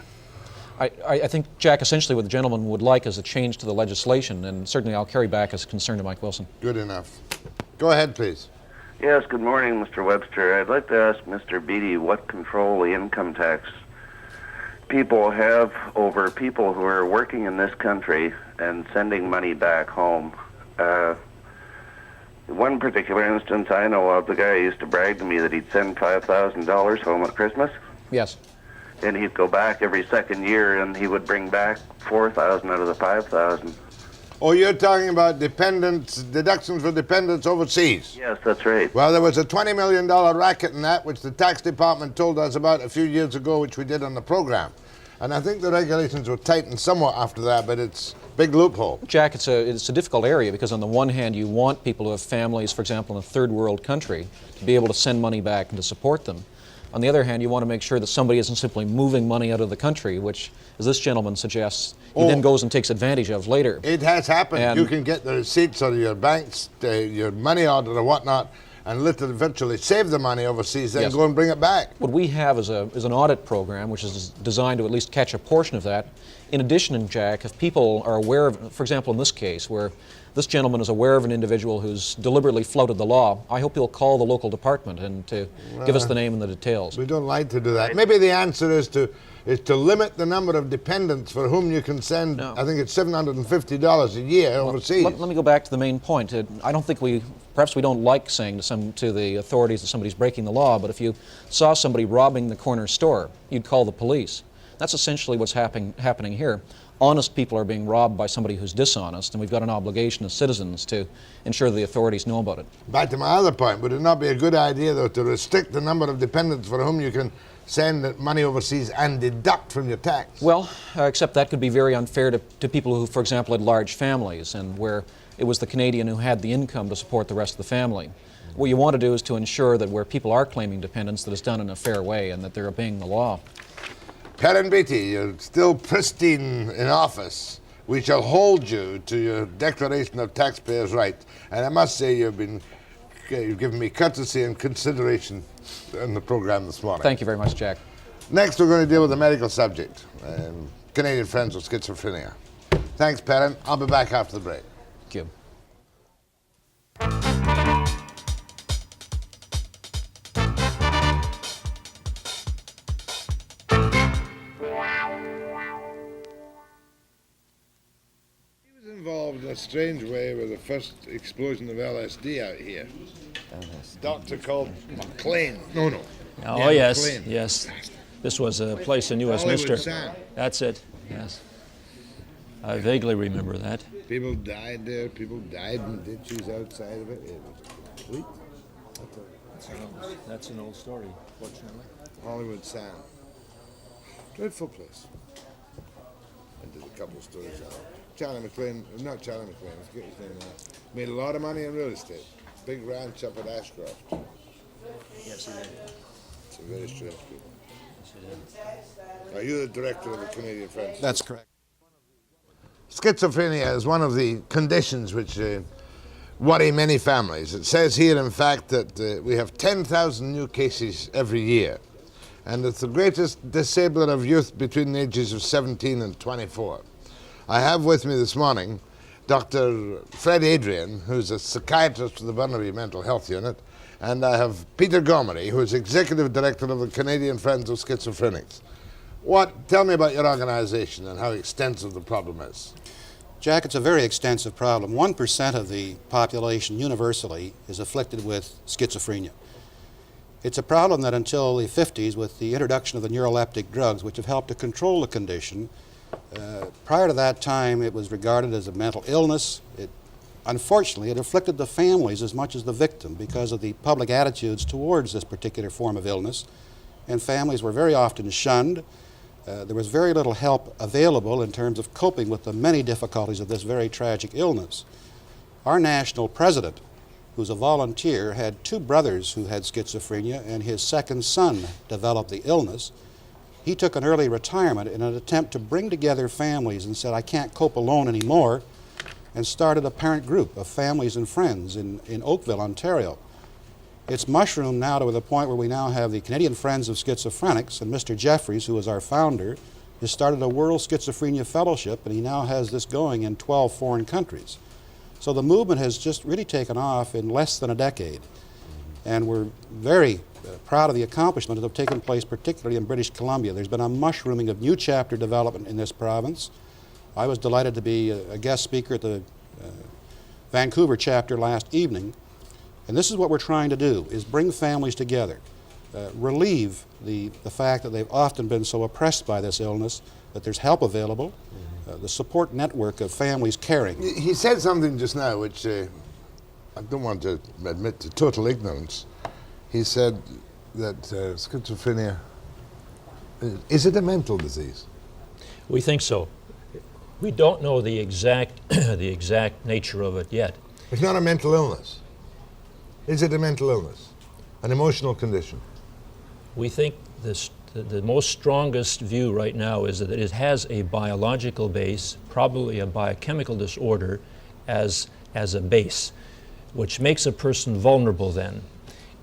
I think, Jack, essentially what the gentleman would like is a change to the legislation, and certainly I'll carry back his concern to Mike Wilson. Good enough. Go ahead, please. Yes, good morning, Mr. Webster. I'd like to ask Mr. Beatty what control the income tax people have over people who are working in this country and sending money back home. One particular instance I know of, the guy used to brag to me that he'd send $5,000 home at Christmas. Yes. And he'd go back every second year, and he would bring back $4,000 out of the $5,000. Oh, you're talking about deductions for dependents overseas? Yes, that's right. Well, there was a $20 million racket in that, which the tax department told us about a few years ago, which we did on the program. And I think the regulations were tightened somewhat after that, but it's a big loophole. Jack, it's a difficult area because on the one hand you want people who have families, for example, in a third world country, to be able to send money back and to support them. On the other hand, you want to make sure that somebody isn't simply moving money out of the country, which, as this gentleman suggests, he then goes and takes advantage of later. It has happened. And you can get the receipts or your bank's, your money order or whatnot, and literally virtually save the money overseas, then go and bring it back. What we have is an audit program which is designed to at least catch a portion of that. In addition, Jack, if people are aware of, for example, in this case, where this gentleman is aware of an individual who's deliberately flouted the law, I hope he'll call the local department and to give us the name and the details. We don't like to do that. Maybe the answer is to limit the number of dependents for whom you can send, I think it's $750 a year overseas. Let me go back to the main point. I don't think perhaps we don't like saying to the authorities that somebody's breaking the law, but if you saw somebody robbing the corner store, you'd call the police. That's essentially what's happening here. Honest people are being robbed by somebody who's dishonest, and we've got an obligation as citizens to ensure the authorities know about it. Back to my other point, would it not be a good idea, though, to restrict the number of dependents for whom you can send money overseas and deduct from your tax? Well, except that could be very unfair to people who, for example, had large families and where it was the Canadian who had the income to support the rest of the family. What you want to do is to ensure that where people are claiming dependence, that it's done in a fair way and that they're obeying the law. Perrin Beatty, you're still pristine in office. We shall hold you to your declaration of taxpayers' rights. And I must say you've given me courtesy and consideration in the program this morning. Thank you very much, Jack. Next, we're going to deal with a medical subject, Canadian Friends of Schizophrenia. Thanks, Perrin. I'll be back after the break. Thank you. Involved in a strange way with the first explosion of LSD out here. Doctor called McLean. No. Oh, yeah, yes, McLean. yes. This was a place in U.S. Hollywood Minster. Sound. That's it, yes. I vaguely remember that. People died there. People died in ditches outside of it. It was a complete... That's an old story, fortunately. Hollywood Sound. Dreadful place. And did a couple of stories out. Charlie McLean, not Charlie McLean, let's get his name right. Made a lot of money in real estate. Big ranch up at Ashcroft. Yes, he did. It's a very strange people. Yes, he did. Are you the director of the Canadian Friends? That's correct. Schizophrenia is one of the conditions which worry many families. It says here, in fact, that we have 10,000 new cases every year. And it's the greatest disabler of youth between the ages of 17 and 24. I have with me this morning Dr. Fred Adrian, who's a psychiatrist for the Burnaby Mental Health Unit, and I have Peter Gomery, who is Executive Director of the Canadian Friends of Schizophrenics. Tell me about your organization and how extensive the problem is. Jack, it's a very extensive problem. 1% of the population universally is afflicted with schizophrenia. It's a problem that until the 50s, with the introduction of the neuroleptic drugs, which have helped to control the condition, prior to that time, it was regarded as a mental illness. Unfortunately, it afflicted the families as much as the victim because of the public attitudes towards this particular form of illness. And families were very often shunned. There was very little help available in terms of coping with the many difficulties of this very tragic illness. Our national president, who's a volunteer, had two brothers who had schizophrenia, and his second son developed the illness. He took an early retirement in an attempt to bring together families and said, I can't cope alone anymore, and started a parent group of families and friends in Oakville, Ontario. It's mushroomed now to the point where we now have the Canadian Friends of Schizophrenics, and Mr. Jeffries, who is our founder, has started a World Schizophrenia Fellowship, and he now has this going in 12 foreign countries. So the movement has just really taken off in less than a decade. And we're very proud of the accomplishments that have taken place, particularly in British Columbia. There's been a mushrooming of new chapter development in this province. I was delighted to be a guest speaker at the Vancouver chapter last evening. And this is what we're trying to do, is bring families together, relieve the fact that they've often been so oppressed by this illness, that there's help available, the support network of families caring. He said something just now which I don't want to admit to total ignorance. He said that schizophrenia, is it a mental disease? We think so. We don't know the exact nature of it yet. It's not a mental illness. Is it a mental illness? An emotional condition? We think the most strongest view right now is that it has a biological base, probably a biochemical disorder as a base, which makes a person vulnerable then.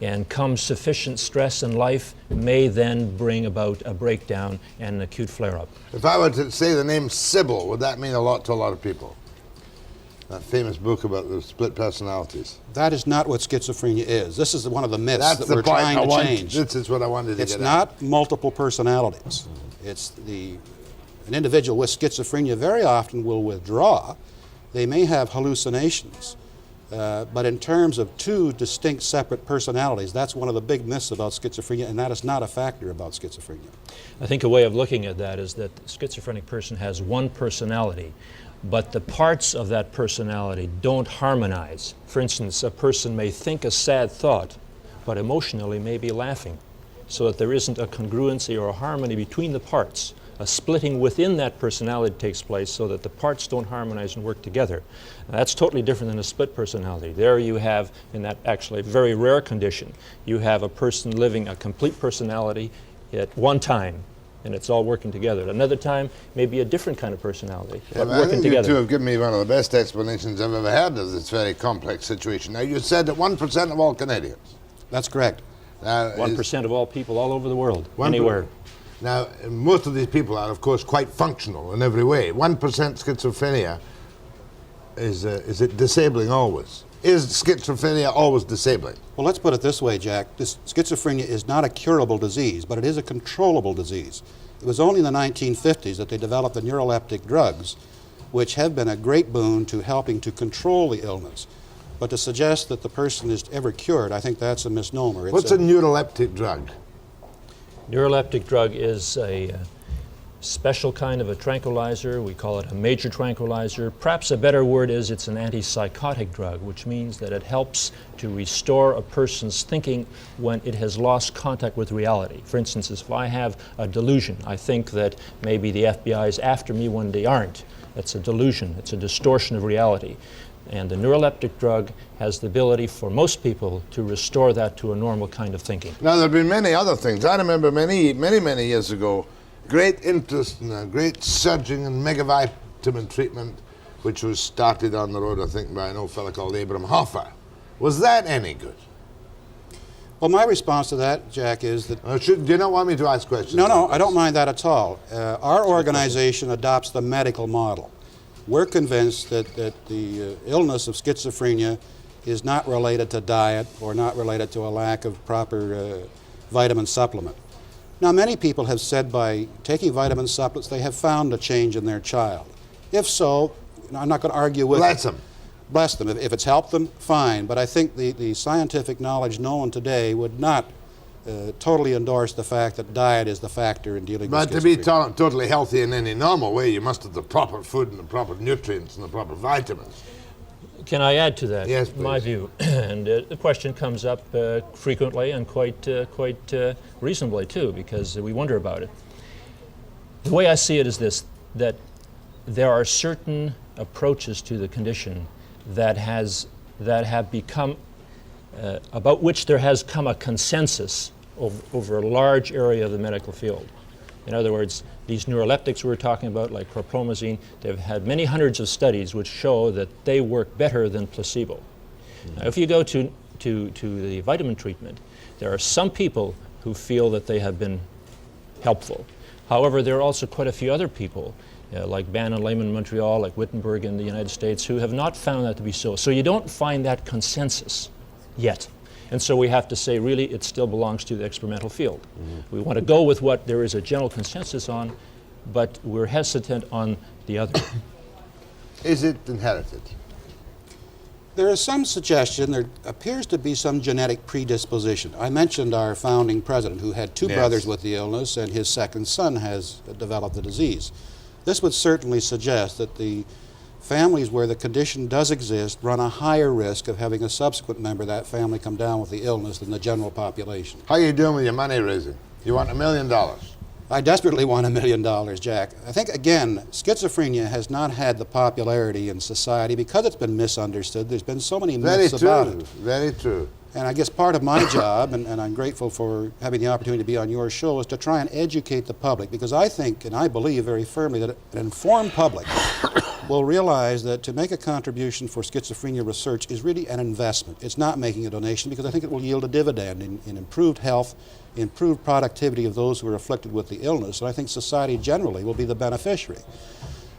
And come sufficient stress in life may then bring about a breakdown and an acute flare-up. If I were to say the name Sybil, would that mean a lot to a lot of people? That famous book about the split personalities. That is not what schizophrenia is. This is one of the myths that we're trying to change. This is what I wanted to get at. It's not multiple personalities. It's an individual with schizophrenia very often will withdraw. They may have hallucinations. But in terms of two distinct separate personalities, that's one of the big myths about schizophrenia, and that is not a factor about schizophrenia. I think a way of looking at that is that the schizophrenic person has one personality, but the parts of that personality don't harmonize. For instance, a person may think a sad thought, but emotionally may be laughing, so that there isn't a congruency or a harmony between the parts. A splitting within that personality takes place so that the parts don't harmonize and work together. Now, that's totally different than a split personality. There you have, in that actually very rare condition, you have a person living a complete personality at one time, and it's all working together. At another time, maybe a different kind of personality, but I working think together. you two have given me one of the best explanations I've ever had of this very complex situation. Now, you said that 1% of all Canadians. That's correct. 1% of all people all over the world, anywhere. Now, most of these people are, of course, quite functional in every way. 1% schizophrenia, is it disabling always? Is schizophrenia always disabling? Well, let's put it this way, Jack. Schizophrenia is not a curable disease, but it is a controllable disease. It was only in the 1950s that they developed the neuroleptic drugs, which have been a great boon to helping to control the illness. But to suggest that the person is ever cured, I think that's a misnomer. What's a neuroleptic drug? Neuroleptic drug is a special kind of a tranquilizer. We call it a major tranquilizer. Perhaps a better word is it's an antipsychotic drug, which means that it helps to restore a person's thinking when it has lost contact with reality. For instance, if I have a delusion, I think that maybe the FBI is after me when they aren't. That's a delusion. It's a distortion of reality. And the neuroleptic drug has the ability for most people to restore that to a normal kind of thinking. Now, there have been many other things. I remember many years ago, great interest in a great surging in megavitamin treatment, which was started on the road, I think, by an old fellow called Abraham Hoffer. Was that any good? Well, my response to that, Jack, is that... do you not want me to ask questions? No, I don't mind that at all. Our organization adopts the medical model. We're convinced that the illness of schizophrenia is not related to diet or not related to a lack of proper vitamin supplement. Now, many people have said by taking vitamin supplements they have found a change in their child. If so, I'm not going to argue with Bless them. Bless them. If it's helped them, fine. But I think the scientific knowledge known today would not totally endorse the fact that diet is the factor in dealing with schizophrenia. But to be totally healthy in any normal way, you must have the proper food and the proper nutrients and the proper vitamins. Can I add to that? Yes, please. My view, and the question comes up frequently and quite reasonably too, because we wonder about it. The way I see it is this, that there are certain approaches to the condition that have become, about which there has come a consensus over a large area of the medical field. In other words, these neuroleptics we're talking about, like chlorpromazine, they've had many hundreds of studies which show that they work better than placebo. Now, if you go to the vitamin treatment, there are some people who feel that they have been helpful. However, there are also quite a few other people, like Bannon Lehman in Montreal, like Wittenberg in the United States, who have not found that to be so. So you don't find that consensus yet. And so we have to say, really, it still belongs to the experimental field. We want to go with what there is a general consensus on, but we're hesitant on the other. Is it inherited? There is some suggestion, there appears to be some genetic predisposition. I mentioned our founding president who had two brothers with the illness, and his second son has developed the disease. This would certainly suggest that the families where the condition does exist run a higher risk of having a subsequent member of that family come down with the illness than the general population. How are you doing with your money raising? You want $1 million? I desperately want $1 million, Jack. I think, again, schizophrenia has not had the popularity in society because it's been misunderstood. There's been so many myths about it. Very true. And I guess part of my job, and I'm grateful for having the opportunity to be on your show, is to try and educate the public, because I think and I believe very firmly that an informed public will realize that to make a contribution for schizophrenia research is really an investment. It's not making a donation, because I think it will yield a dividend in improved health, improved productivity of those who are afflicted with the illness, and I think society generally will be the beneficiary.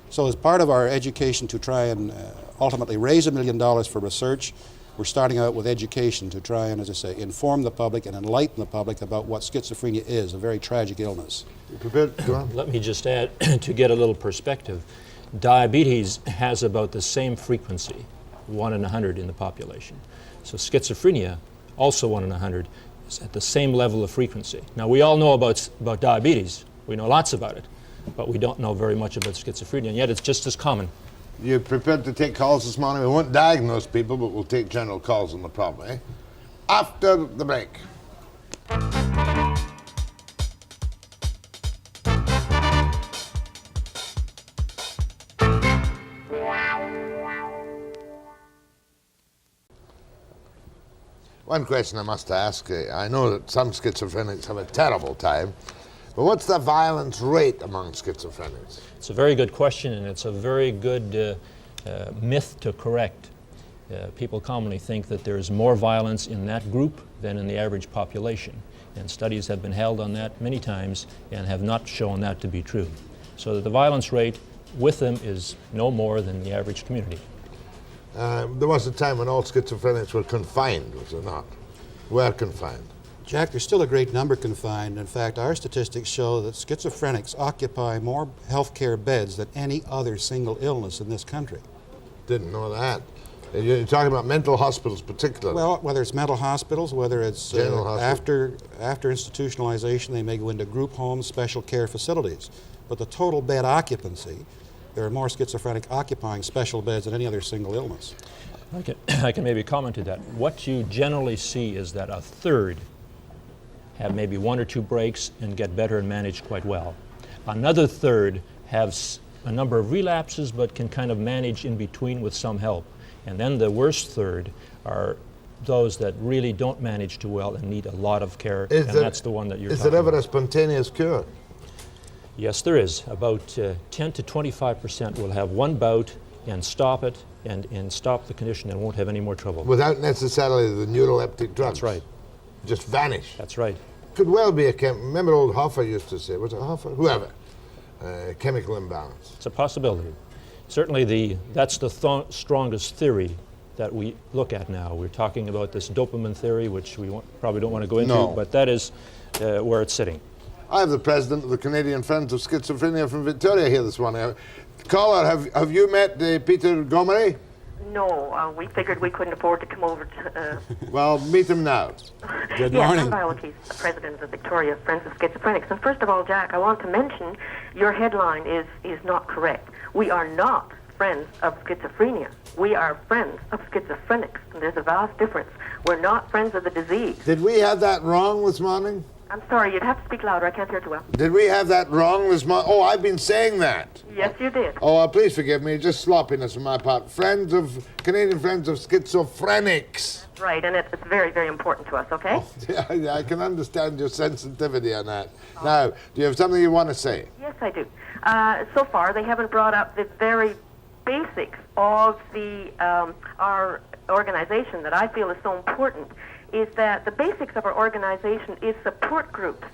So as part of our education to try and ultimately raise $1 million for research, we're starting out with education to try and, as I say, inform the public and enlighten the public about what schizophrenia is, a very tragic illness. Let me just add, to get a little perspective, diabetes has about the same frequency, 1 in 100 in the population. So schizophrenia, also 1 in 100, is at the same level of frequency. Now, we all know about diabetes. We know lots about it, but we don't know very much about schizophrenia, and yet it's just as common. You're prepared to take calls this morning? We won't diagnose people, but we'll take general calls on the problem, eh? After the break. One question I must ask, I know that some schizophrenics have a terrible time, but what's the violence rate among schizophrenics? It's a very good question, and it's a very good myth to correct. People commonly think that there's more violence in that group than in the average population, and studies have been held on that many times and have not shown that to be true. So that the violence rate with them is no more than the average community. There was a time when all schizophrenics were confined, was there not? Were confined. Jack, there's still a great number confined. In fact, our statistics show that schizophrenics occupy more healthcare beds than any other single illness in this country. Didn't know that. You're talking about mental hospitals particularly. Well, whether it's mental hospitals, whether it's after institutionalization, they may go into group homes, special care facilities. But the total bed occupancy, there are more schizophrenic occupying special beds than any other single illness. I can maybe comment to that. What you generally see is that a third have maybe 1 or 2 breaks and get better and manage quite well. Another third have a number of relapses but can kind of manage in between with some help. And then the worst third are those that really don't manage too well and need a lot of care, and that's the one that you're talking about. Is there ever a spontaneous cure? Yes, there is. About 10 to 25% will have one bout and stop it and stop the condition and won't have any more trouble. Without necessarily the neuroleptic drugs? That's right. Just vanish? That's right. Could well be a remember old Hoffer used to say, was it Hoffer? Whoever. Chemical imbalance. It's a possibility. Certainly that's the strongest theory that we look at now. We're talking about this dopamine theory, which we probably don't want to go into, but that is where it's sitting. I have the president of the Canadian Friends of Schizophrenia from Victoria here this morning. Caller, have you met Peter Gomery? No, we figured we couldn't afford to come over to... Well, meet him now. Good morning. I'm Viola Keith, president of the Victoria Friends of Schizophrenics. And first of all, Jack, I want to mention your headline is not correct. We are not friends of schizophrenia. We are friends of schizophrenics. And there's a vast difference. We're not friends of the disease. Did we have that wrong this morning? I'm sorry, you'd have to speak louder. I can't hear too well. Did we have that wrong this morning? Oh, I've been saying that. Yes, you did. Oh, please forgive me. Just sloppiness on my part. Canadian Friends of Schizophrenics. Right, and it's very, very important to us, okay? Oh, yeah, I can understand your sensitivity on that. Now, do you have something you want to say? Yes, I do. So far, they haven't brought up the very basics of our organization that I feel is so important, is that the basics of our organization is support groups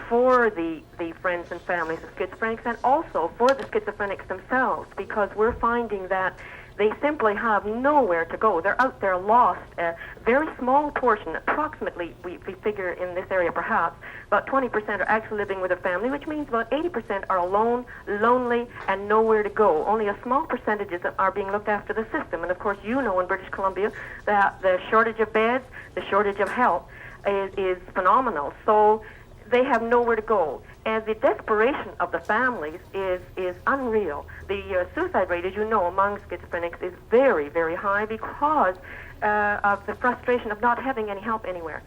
for the friends and families of schizophrenics, and also for the schizophrenics themselves, because we're finding that they simply have nowhere to go. They're out there lost. A very small portion, approximately, we figure in this area perhaps, about 20% are actually living with a family, which means about 80% are alone, lonely, and nowhere to go. Only a small percentages are being looked after the system. And of course, you know in British Columbia that the shortage of beds, the shortage of help is phenomenal. So they have nowhere to go. And the desperation of the families is unreal. The suicide rate, as you know, among schizophrenics is very, very high because of the frustration of not having any help anywhere.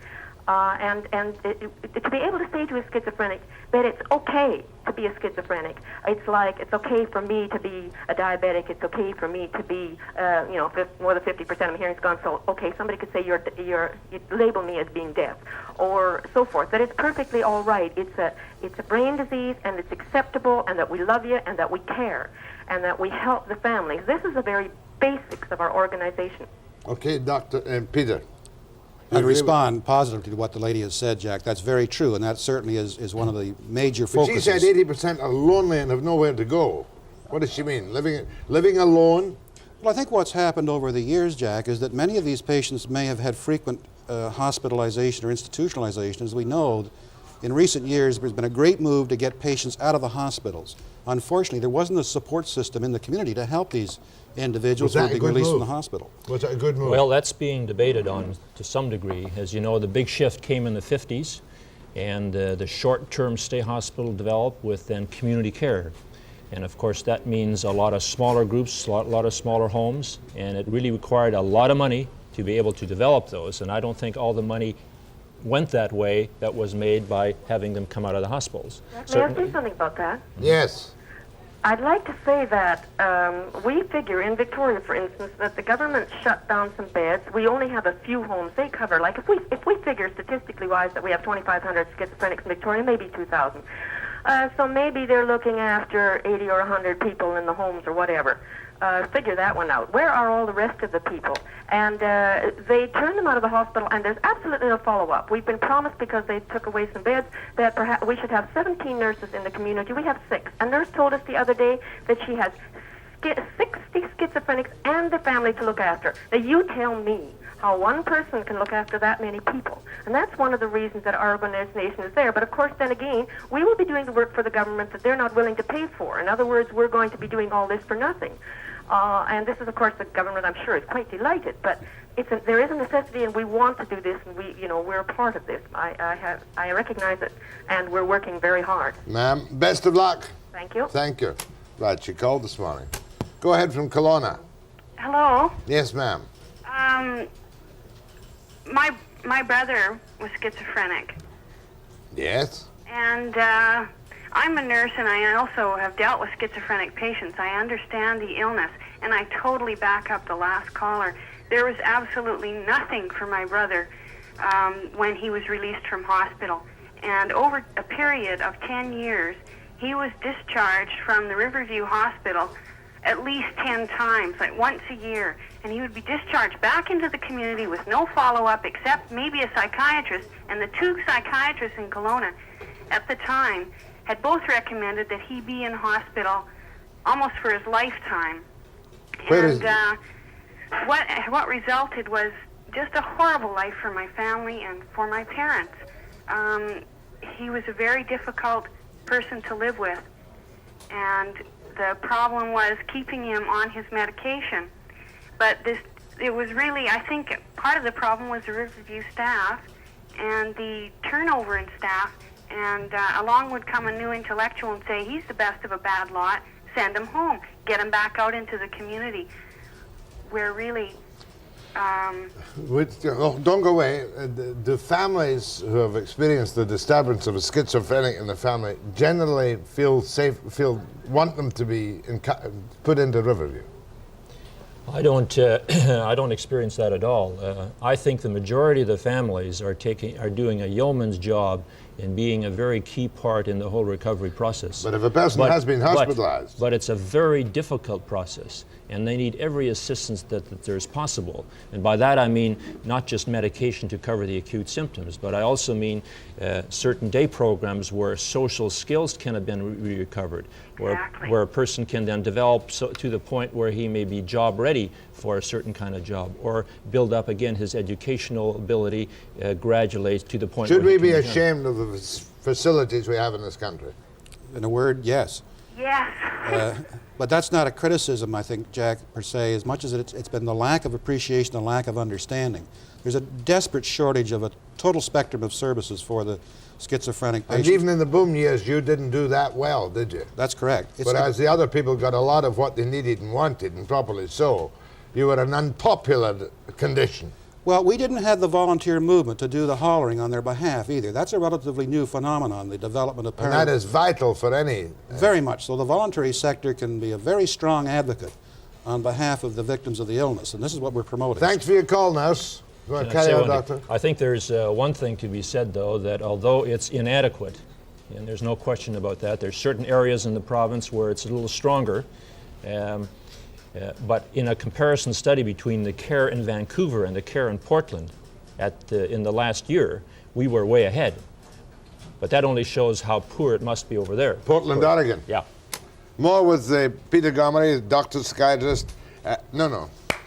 And to be able to say to a schizophrenic that it's okay to be a schizophrenic, it's like it's okay for me to be a diabetic, it's okay for me to be, more than 50% of my hearing's gone, so okay, somebody could say you label me as being deaf, or so forth, that it's perfectly all right. It's a brain disease, and it's acceptable, and that we love you, and that we care, and that we help the families. This is the very basics of our organization. Okay, Dr. Peter. I'd respond positively to what the lady has said, Jack. That's very true, and that certainly is one of the major focuses. But she said 80% are lonely and have nowhere to go. What does she mean? Living alone? Well, I think what's happened over the years, Jack, is that many of these patients may have had frequent hospitalization or institutionalization. As we know, in recent years, there's been a great move to get patients out of the hospitals. Unfortunately, there wasn't a support system in the community to help these individuals who were being released from the hospital. Was that a good move? Well, that's being debated on to some degree. As you know, the big shift came in the 50s, and the short-term stay hospital developed with then community care. And of course, that means a lot of smaller groups, a lot of smaller homes, and it really required a lot of money to be able to develop those. And I don't think all the money went that way that was made by having them come out of the hospitals. May I say something about that? Yes. I'd like to say that we figure in Victoria, for instance, that the government shut down some beds. We only have a few homes. They cover, like if we figure statistically wise that we have 2,500 schizophrenics in Victoria, maybe 2,000. So maybe they're looking after 80 or 100 people in the homes or whatever. Figure that one out. Where are all the rest of the people? And they turn them out of the hospital, and there's absolutely no follow-up. We've been promised, because they took away some beds, that perhaps we should have 17 nurses in the community. We have 6. A nurse told us the other day that she has 60 schizophrenics and the family to look after. Now, you tell me how one person can look after that many people. And that's one of the reasons that our organization is there. But of course, then again, we will be doing the work for the government that they're not willing to pay for. In other words, we're going to be doing all this for nothing. And this is, of course, the government, I'm sure, is quite delighted. But there is a necessity, and we want to do this, and we're a part of this. I recognize it, and we're working very hard. Ma'am, best of luck. Thank you. Thank you. Right, she called this morning. Go ahead from Kelowna. Hello. Yes, ma'am. My brother was schizophrenic. Yes. And I'm a nurse, and I also have dealt with schizophrenic patients. I understand the illness, and I totally back up the last caller. There was absolutely nothing for my brother when he was released from hospital. And over a period of 10 years, he was discharged from the Riverview Hospital at least 10 times, like once a year. And he would be discharged back into the community with no follow-up except maybe a psychiatrist. And the 2 psychiatrists in Kelowna at the time had both recommended that he be in hospital almost for his lifetime. What resulted was just a horrible life for my family and for my parents. He was a very difficult person to live with, and the problem was keeping him on his medication. But it was really, I think, part of the problem was the Riverview staff and the turnover in staff. And along would come a new intellectual and say, he's the best of a bad lot, send him home, get him back out into the community. Where really... Don't go away. The families who have experienced the disturbance of a schizophrenic in the family generally feel safe, want them to be put into Riverview. I don't experience that at all. I think the majority of the families are doing a yeoman's job in being a very key part in the whole recovery process. But if a person has been hospitalized. But it's a very difficult process, and they need every assistance that there's possible. And by that I mean not just medication to cover the acute symptoms, but I also mean certain day programs where social skills can have been recovered, where a person can then develop to the point where he may be job ready for a certain kind of job, or build up again his educational ability gradually to the point Should where we be ashamed of the facilities we have in this country? In a word, yes. Yes. But that's not a criticism, I think, Jack, per se, as much as it's been the lack of appreciation, the lack of understanding. There's a desperate shortage of a total spectrum of services for the schizophrenic patient. And even in the boom years, you didn't do that well, did you? That's correct. Whereas the other people got a lot of what they needed and wanted, and properly so. You were an unpopular condition. Well, we didn't have the volunteer movement to do the hollering on their behalf either. That's a relatively new phenomenon, the development of And that is vital for any... Very much so. The voluntary sector can be a very strong advocate on behalf of the victims of the illness, and this is what we're promoting. Thanks for your call, nurse. You want to carry on, doctor? I think there's one thing to be said, though, that although it's inadequate, and there's no question about that, there's certain areas in the province where it's a little stronger. But in a comparison study between the care in Vancouver and the care in Portland in the last year, we were way ahead. But that only shows how poor it must be over there. Portland, Oregon. Yeah. More with Peter Gomery, doctor psychiatrist.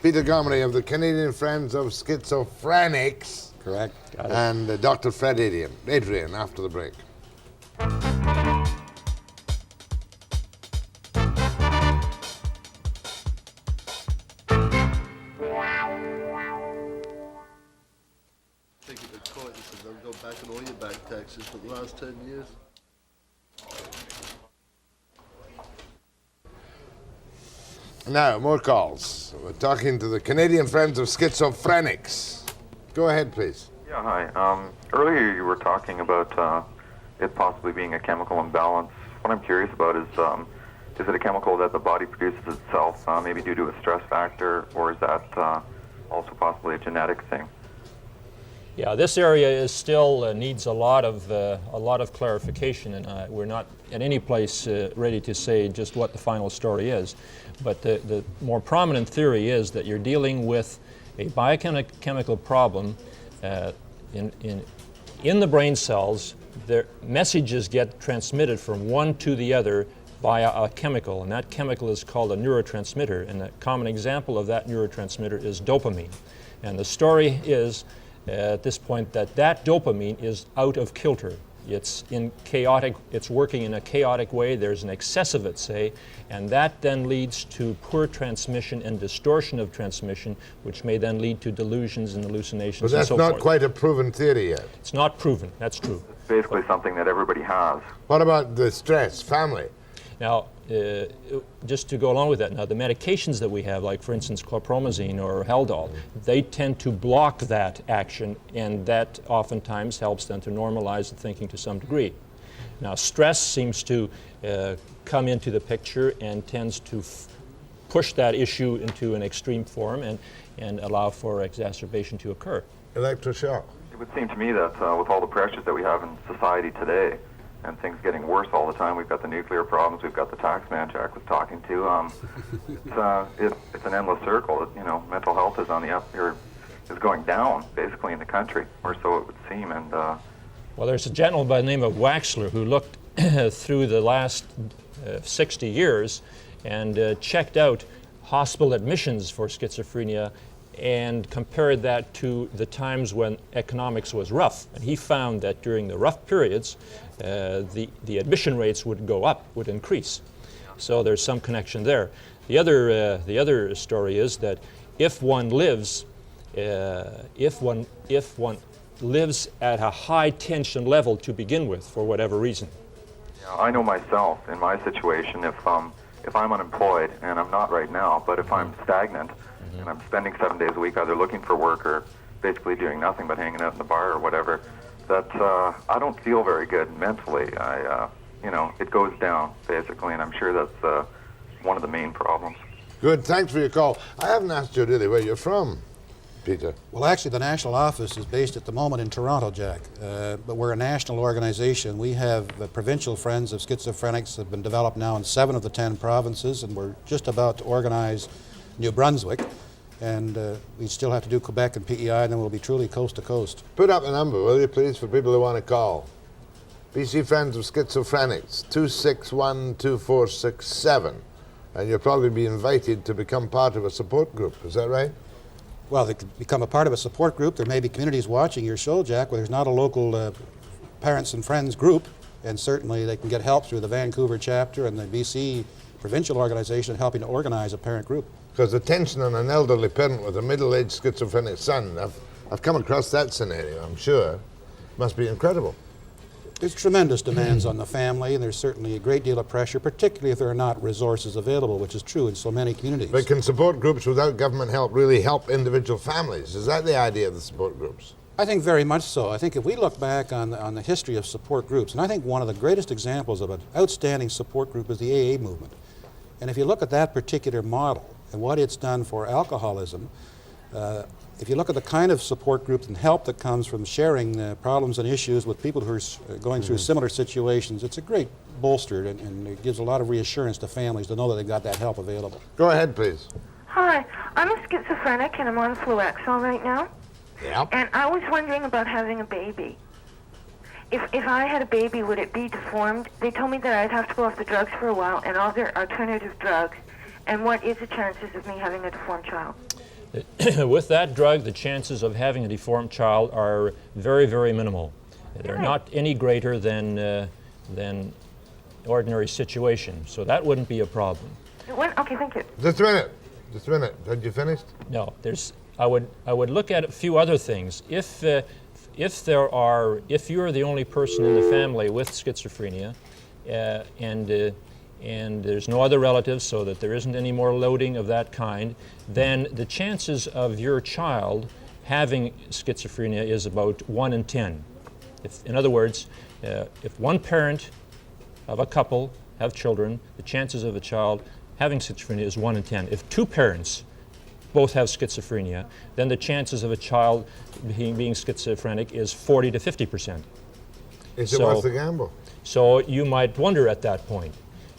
Peter Gomery of the Canadian Friends of Schizophrenics. Correct. And Dr. Fred Adrian after the break. Back on all your back taxes for the last 10 years. Now, more calls. We're talking to the Canadian Friends of Schizophrenics. Go ahead, please. Yeah, hi. Earlier you were talking about it possibly being a chemical imbalance. What I'm curious about is it a chemical that the body produces itself, maybe due to a stress factor, or is that also possibly a genetic thing? Yeah, this area is still needs a lot of clarification, and we're not at any place ready to say just what the final story is. But the more prominent theory is that you're dealing with a biochemical problem in the brain cells. The messages get transmitted from one to the other via a chemical, and that chemical is called a neurotransmitter. And a common example of that neurotransmitter is dopamine. And the story is at this point that dopamine is out of kilter. It's working in a chaotic way. There's an excess of it, say, and that then leads to poor transmission and distortion of transmission, which may then lead to delusions and hallucinations But and that's so not forth. quite a proven theory yet. It's not proven, that's true. It's basically something that everybody has. What about the stress, family? Now, just to go along with that, now the medications that we have, like for instance chlorpromazine or Haldol, they tend to block that action, and that oftentimes helps them to normalize the thinking to some degree. Now, stress seems to come into the picture and tends to push that issue into an extreme form and allow for exacerbation to occur. Electroshock. It would seem to me that with all the pressures that we have in society today, and things getting worse all the time. We've got the nuclear problems. We've got the tax man Jack was talking to. It's an endless circle. Mental health is on the up here, is going down basically in the country, or so it would seem. And well, there's a gentleman by the name of Waxler who looked through the last 60 years and checked out hospital admissions for schizophrenia and compared that to the times when economics was rough. And he found that during the rough periods, the admission rates would go up, would increase. So there's some connection there. The other story is that if one lives at a high tension level to begin with, for whatever reason. I know myself in my situation, if I'm unemployed, and I'm not right now, but if I'm stagnant, and I'm spending 7 days a week either looking for work or basically doing nothing but hanging out in the bar or whatever, that I don't feel very good mentally. It goes down basically, and I'm sure that's one of the main problems. Good, thanks for your call. I haven't asked you really where you're from. Peter? Well, actually, the national office is based at the moment in Toronto, Jack. But we're a national organization. We have provincial Friends of Schizophrenics that have been developed now in 7 of the 10 provinces, and we're just about to organize New Brunswick. And we still have to do Quebec and PEI, and then we'll be truly coast to coast. Put up a number, will you, please, for people who want to call. BC Friends of Schizophrenics, 261-2467. And you'll probably be invited to become part of a support group. Is that right? Well, they could become a part of a support group. There may be communities watching your show, Jack, where there's not a local parents and friends group, and certainly they can get help through the Vancouver chapter and the BC provincial organization helping to organize a parent group. Because the tension on an elderly parent with a middle-aged schizophrenic son, I've come across that scenario, I'm sure. Must be incredible. There's tremendous demands on the family, and there's certainly a great deal of pressure, particularly if there are not resources available, which is true in so many communities. But can support groups without government help really help individual families? Is that the idea of the support groups? I think very much so. I think if we look back on the history of support groups, and I think one of the greatest examples of an outstanding support group is the AA movement. And if you look at that particular model and what it's done for alcoholism, if you look at the kind of support group and help that comes from sharing problems and issues with people who are going through similar situations, it's a great bolster, and it gives a lot of reassurance to families to know that they've got that help available. Go ahead, please. Hi, I'm a schizophrenic and I'm on Fluexol right now. Yeah. And I was wondering about having a baby. If I had a baby, would it be deformed? They told me that I'd have to go off the drugs for a while and all their alternative drugs. And what is the chances of me having a deformed child? With that drug, the chances of having a deformed child are very, very minimal. They're not any greater than ordinary situation, so that wouldn't be a problem. Okay, thank you. Just a minute. Just a minute. Had you finished? No, I would look at a few other things. If you're the only person in the family with schizophrenia, and there's no other relatives, so that there isn't any more loading of that kind, then the chances of your child having schizophrenia is about 1 in 10. In other words, if one parent of a couple have children, the chances of a child having schizophrenia is 1 in 10. If 2 parents both have schizophrenia, then the chances of a child being schizophrenic is 40 to 50%. Is it worth the gamble? So you might wonder at that point.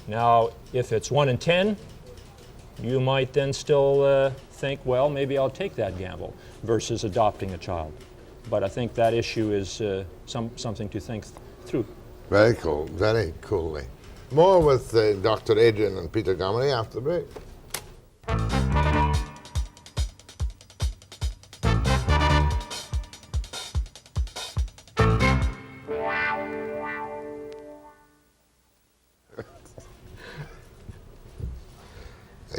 Now, if it's 1 in 10, you might then still think, well, maybe I'll take that gamble versus adopting a child. But I think that issue is something to think through. Very cool, very coolly. More with Dr. Adrian and Peter Gomery after the break.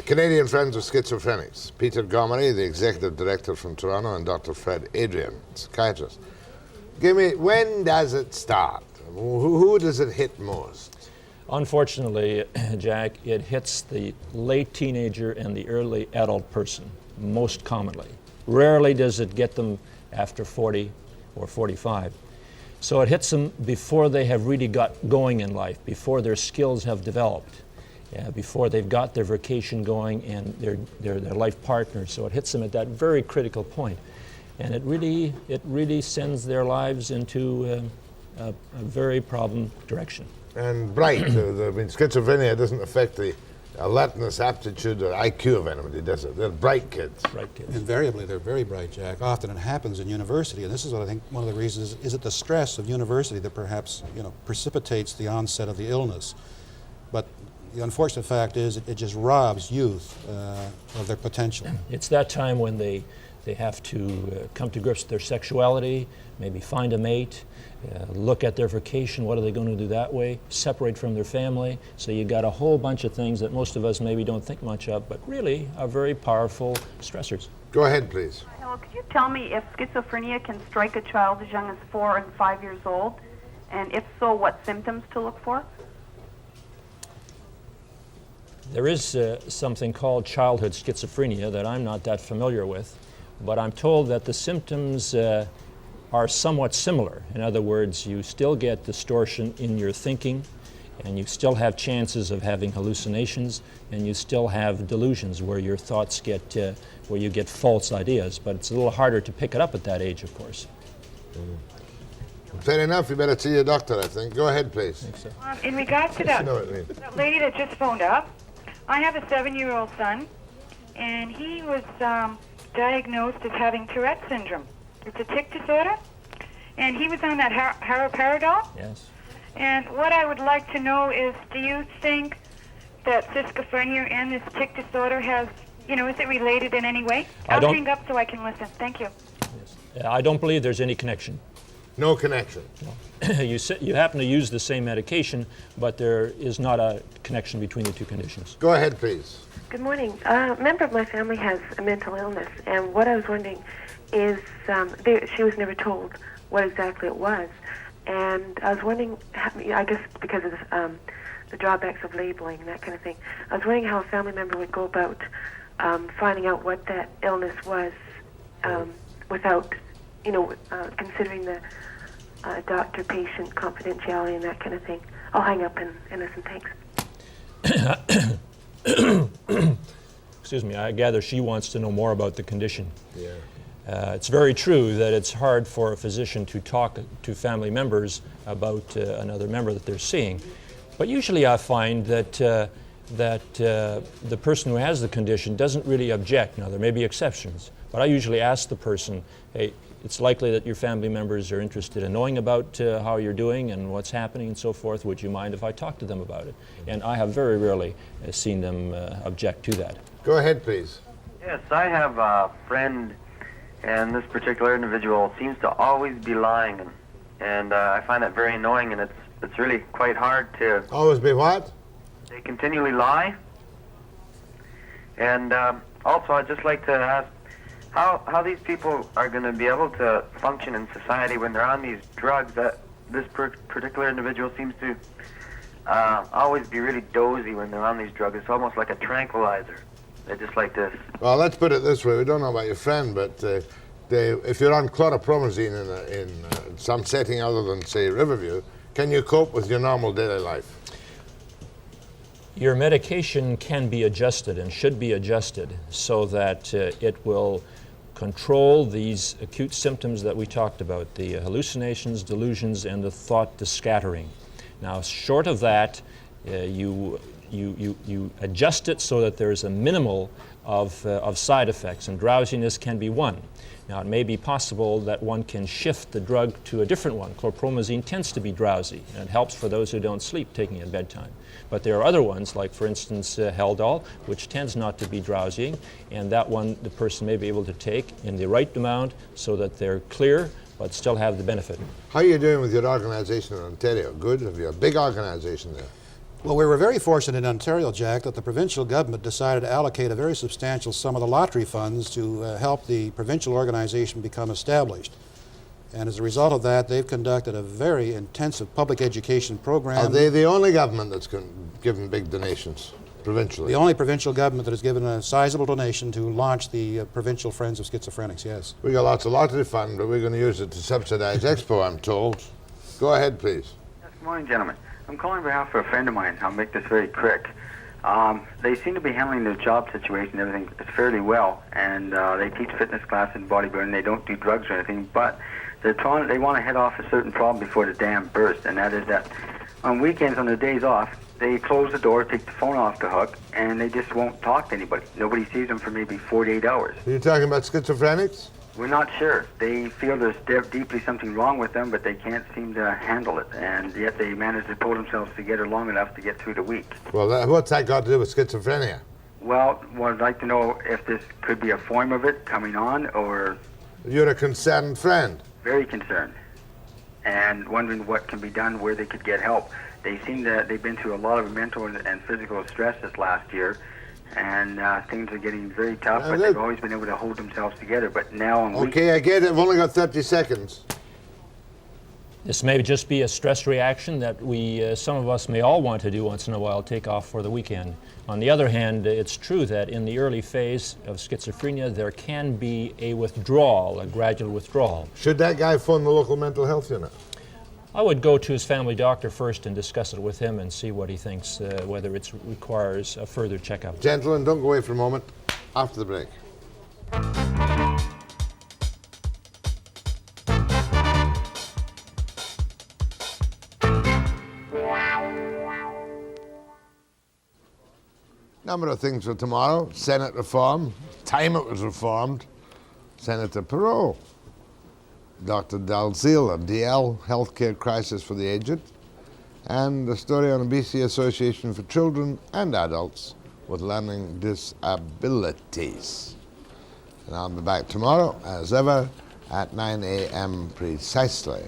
Canadian Friends of Schizophrenics. Peter Gomery, the Executive Director from Toronto, and Dr. Fred Adrian, psychiatrist. Give me, when does it start? Who does it hit most? Unfortunately, Jack, it hits the late teenager and the early adult person most commonly. Rarely does it get them after 40 or 45. So it hits them before they have really got going in life, before their skills have developed. Before they've got their vocation going and their life partner. So it hits them at that very critical point. And it really sends their lives into a very problem direction. And bright. Schizophrenia doesn't affect the alertness, aptitude, or IQ of anybody, does it? They're bright kids. Bright kids. Invariably, they're very bright, Jack. Often it happens in university, and this is what I think one of the reasons is it the stress of university that perhaps precipitates the onset of the illness. But the unfortunate fact is it just robs youth of their potential. It's that time when they have to come to grips with their sexuality, maybe find a mate, look at their vocation, what are they going to do that way, separate from their family. So you got a whole bunch of things that most of us maybe don't think much of, but really are very powerful stressors. Go ahead, please. Hello, could you tell me if schizophrenia can strike a child as young as 4 and 5 years old? And if so, what symptoms to look for? There is something called childhood schizophrenia that I'm not that familiar with, but I'm told that the symptoms are somewhat similar. In other words, you still get distortion in your thinking, And you still have chances of having hallucinations, and you still have delusions where your thoughts get, where you get false ideas. But it's a little harder to pick it up at that age, of course. Fair enough. You better see your doctor, I think. Go ahead, please. In regards to that, You know what I mean. that lady that just phoned up, I have a 7-year-old son, and he was diagnosed as having Tourette syndrome. It's a tic disorder, and he was on that haloperidol. Yes. And what I would like to know is, do you think that schizophrenia and this tic disorder has, is it related in any way? I'll hang up so I can listen. Thank you. I don't believe there's any connection. No connection. No. You happen to use the same medication, but there is not a connection between the two conditions. Go ahead, please. Good morning. A member of my family has a mental illness, and what I was wondering is, she was never told what exactly it was. And I was wondering, I guess because of the drawbacks of labeling and that kind of thing, I was wondering how a family member would go about finding out what that illness was without, considering the doctor-patient confidentiality and that kind of thing. I'll hang up and listen. Thanks. Excuse me, I gather she wants to know more about the condition. Yeah. It's very true that it's hard for a physician to talk to family members about another member that they're seeing. But usually I find that the person who has the condition doesn't really object. Now, there may be exceptions, but I usually ask the person, hey, it's likely that your family members are interested in knowing about how you're doing and what's happening and so forth. Would you mind if I talk to them about it? And I have very rarely seen them object to that. Go ahead, please. Yes, I have a friend, and this particular individual seems to always be lying, and I find that very annoying, and it's really quite hard to... Always be what? They continually lie. And also, I'd just like to ask how these people are going to be able to function in society when they're on these drugs that this particular individual seems to always be really dozy when they're on these drugs. It's almost like a tranquilizer. They're just like this. Well, let's put it this way. We don't know about your friend, but if you're on chlorpromazine in some setting other than, say, Riverview, can you cope with your normal daily life? Your medication can be adjusted and should be adjusted so that it will control these acute symptoms that we talked about, the hallucinations, delusions, and the thought scattering. Now, short of that, you adjust it so that there's a minimal of side effects, and drowsiness can be one. Now, it may be possible that one can shift the drug to a different one. Chlorpromazine tends to be drowsy, and it helps for those who don't sleep taking it at bedtime. But there are other ones, like, for instance, Haldol, which tends not to be drowsy, and that one the person may be able to take in the right amount so that they're clear but still have the benefit. How are you doing with your organization in Ontario? Good? Have you a big organization there? Well, we were very fortunate in Ontario, Jack, that the provincial government decided to allocate a very substantial sum of the lottery funds to help the provincial organization become established. And as a result of that, they've conducted a very intensive public education program. Are they the only government that's given big donations provincially? The only provincial government that has given a sizable donation to launch the Provincial Friends of Schizophrenics, yes. We got lots of lottery fund, but we're going to use it to subsidize Expo, I'm told. Go ahead, please. Good morning, gentlemen. I'm calling on behalf of a friend of mine. I'll make this very quick. They seem to be handling their job situation and everything fairly well, and they teach fitness class and bodybuilding. They don't do drugs or anything, but they want to head off a certain problem before the dam bursts, and that is that on weekends, on their days off, they close the door, take the phone off the hook, and they just won't talk to anybody. Nobody sees them for maybe 48 hours. Are you talking about schizophrenics? We're not sure. They feel there's deeply something wrong with them, but they can't seem to handle it, and yet they manage to pull themselves together long enough to get through the week. Well, what's that got to do with schizophrenia? Well, I'd like to know if this could be a form of it coming on, or... You're a concerned friend. Very concerned, and wondering what can be done, where they could get help. They seem that they've been through a lot of mental and physical stress this last year, and things are getting very tough, but they've always been able to hold themselves together. But now on Okay, I get it. I've only got 30 seconds. This may just be a stress reaction that some of us may all want to do once in a while, take off for the weekend. On the other hand, it's true that in the early phase of schizophrenia, there can be a withdrawal, a gradual withdrawal. Should that guy phone the local mental health unit? I would go to his family doctor first and discuss it with him and see what he thinks, whether it requires a further checkup. Gentlemen, don't go away for a moment. After the break. Number of things for tomorrow. Senate reform, time it was reformed. Senator Perot. Dr. Dalziel of DL, healthcare crisis for the aged. And a story on the BC Association for Children and Adults with Learning Disabilities. And I'll be back tomorrow, as ever, at 9 a.m. precisely.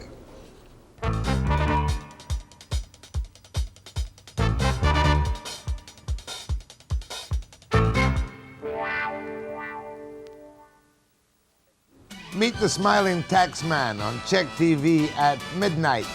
Meet the Smiling Taxman on Czech TV at midnight.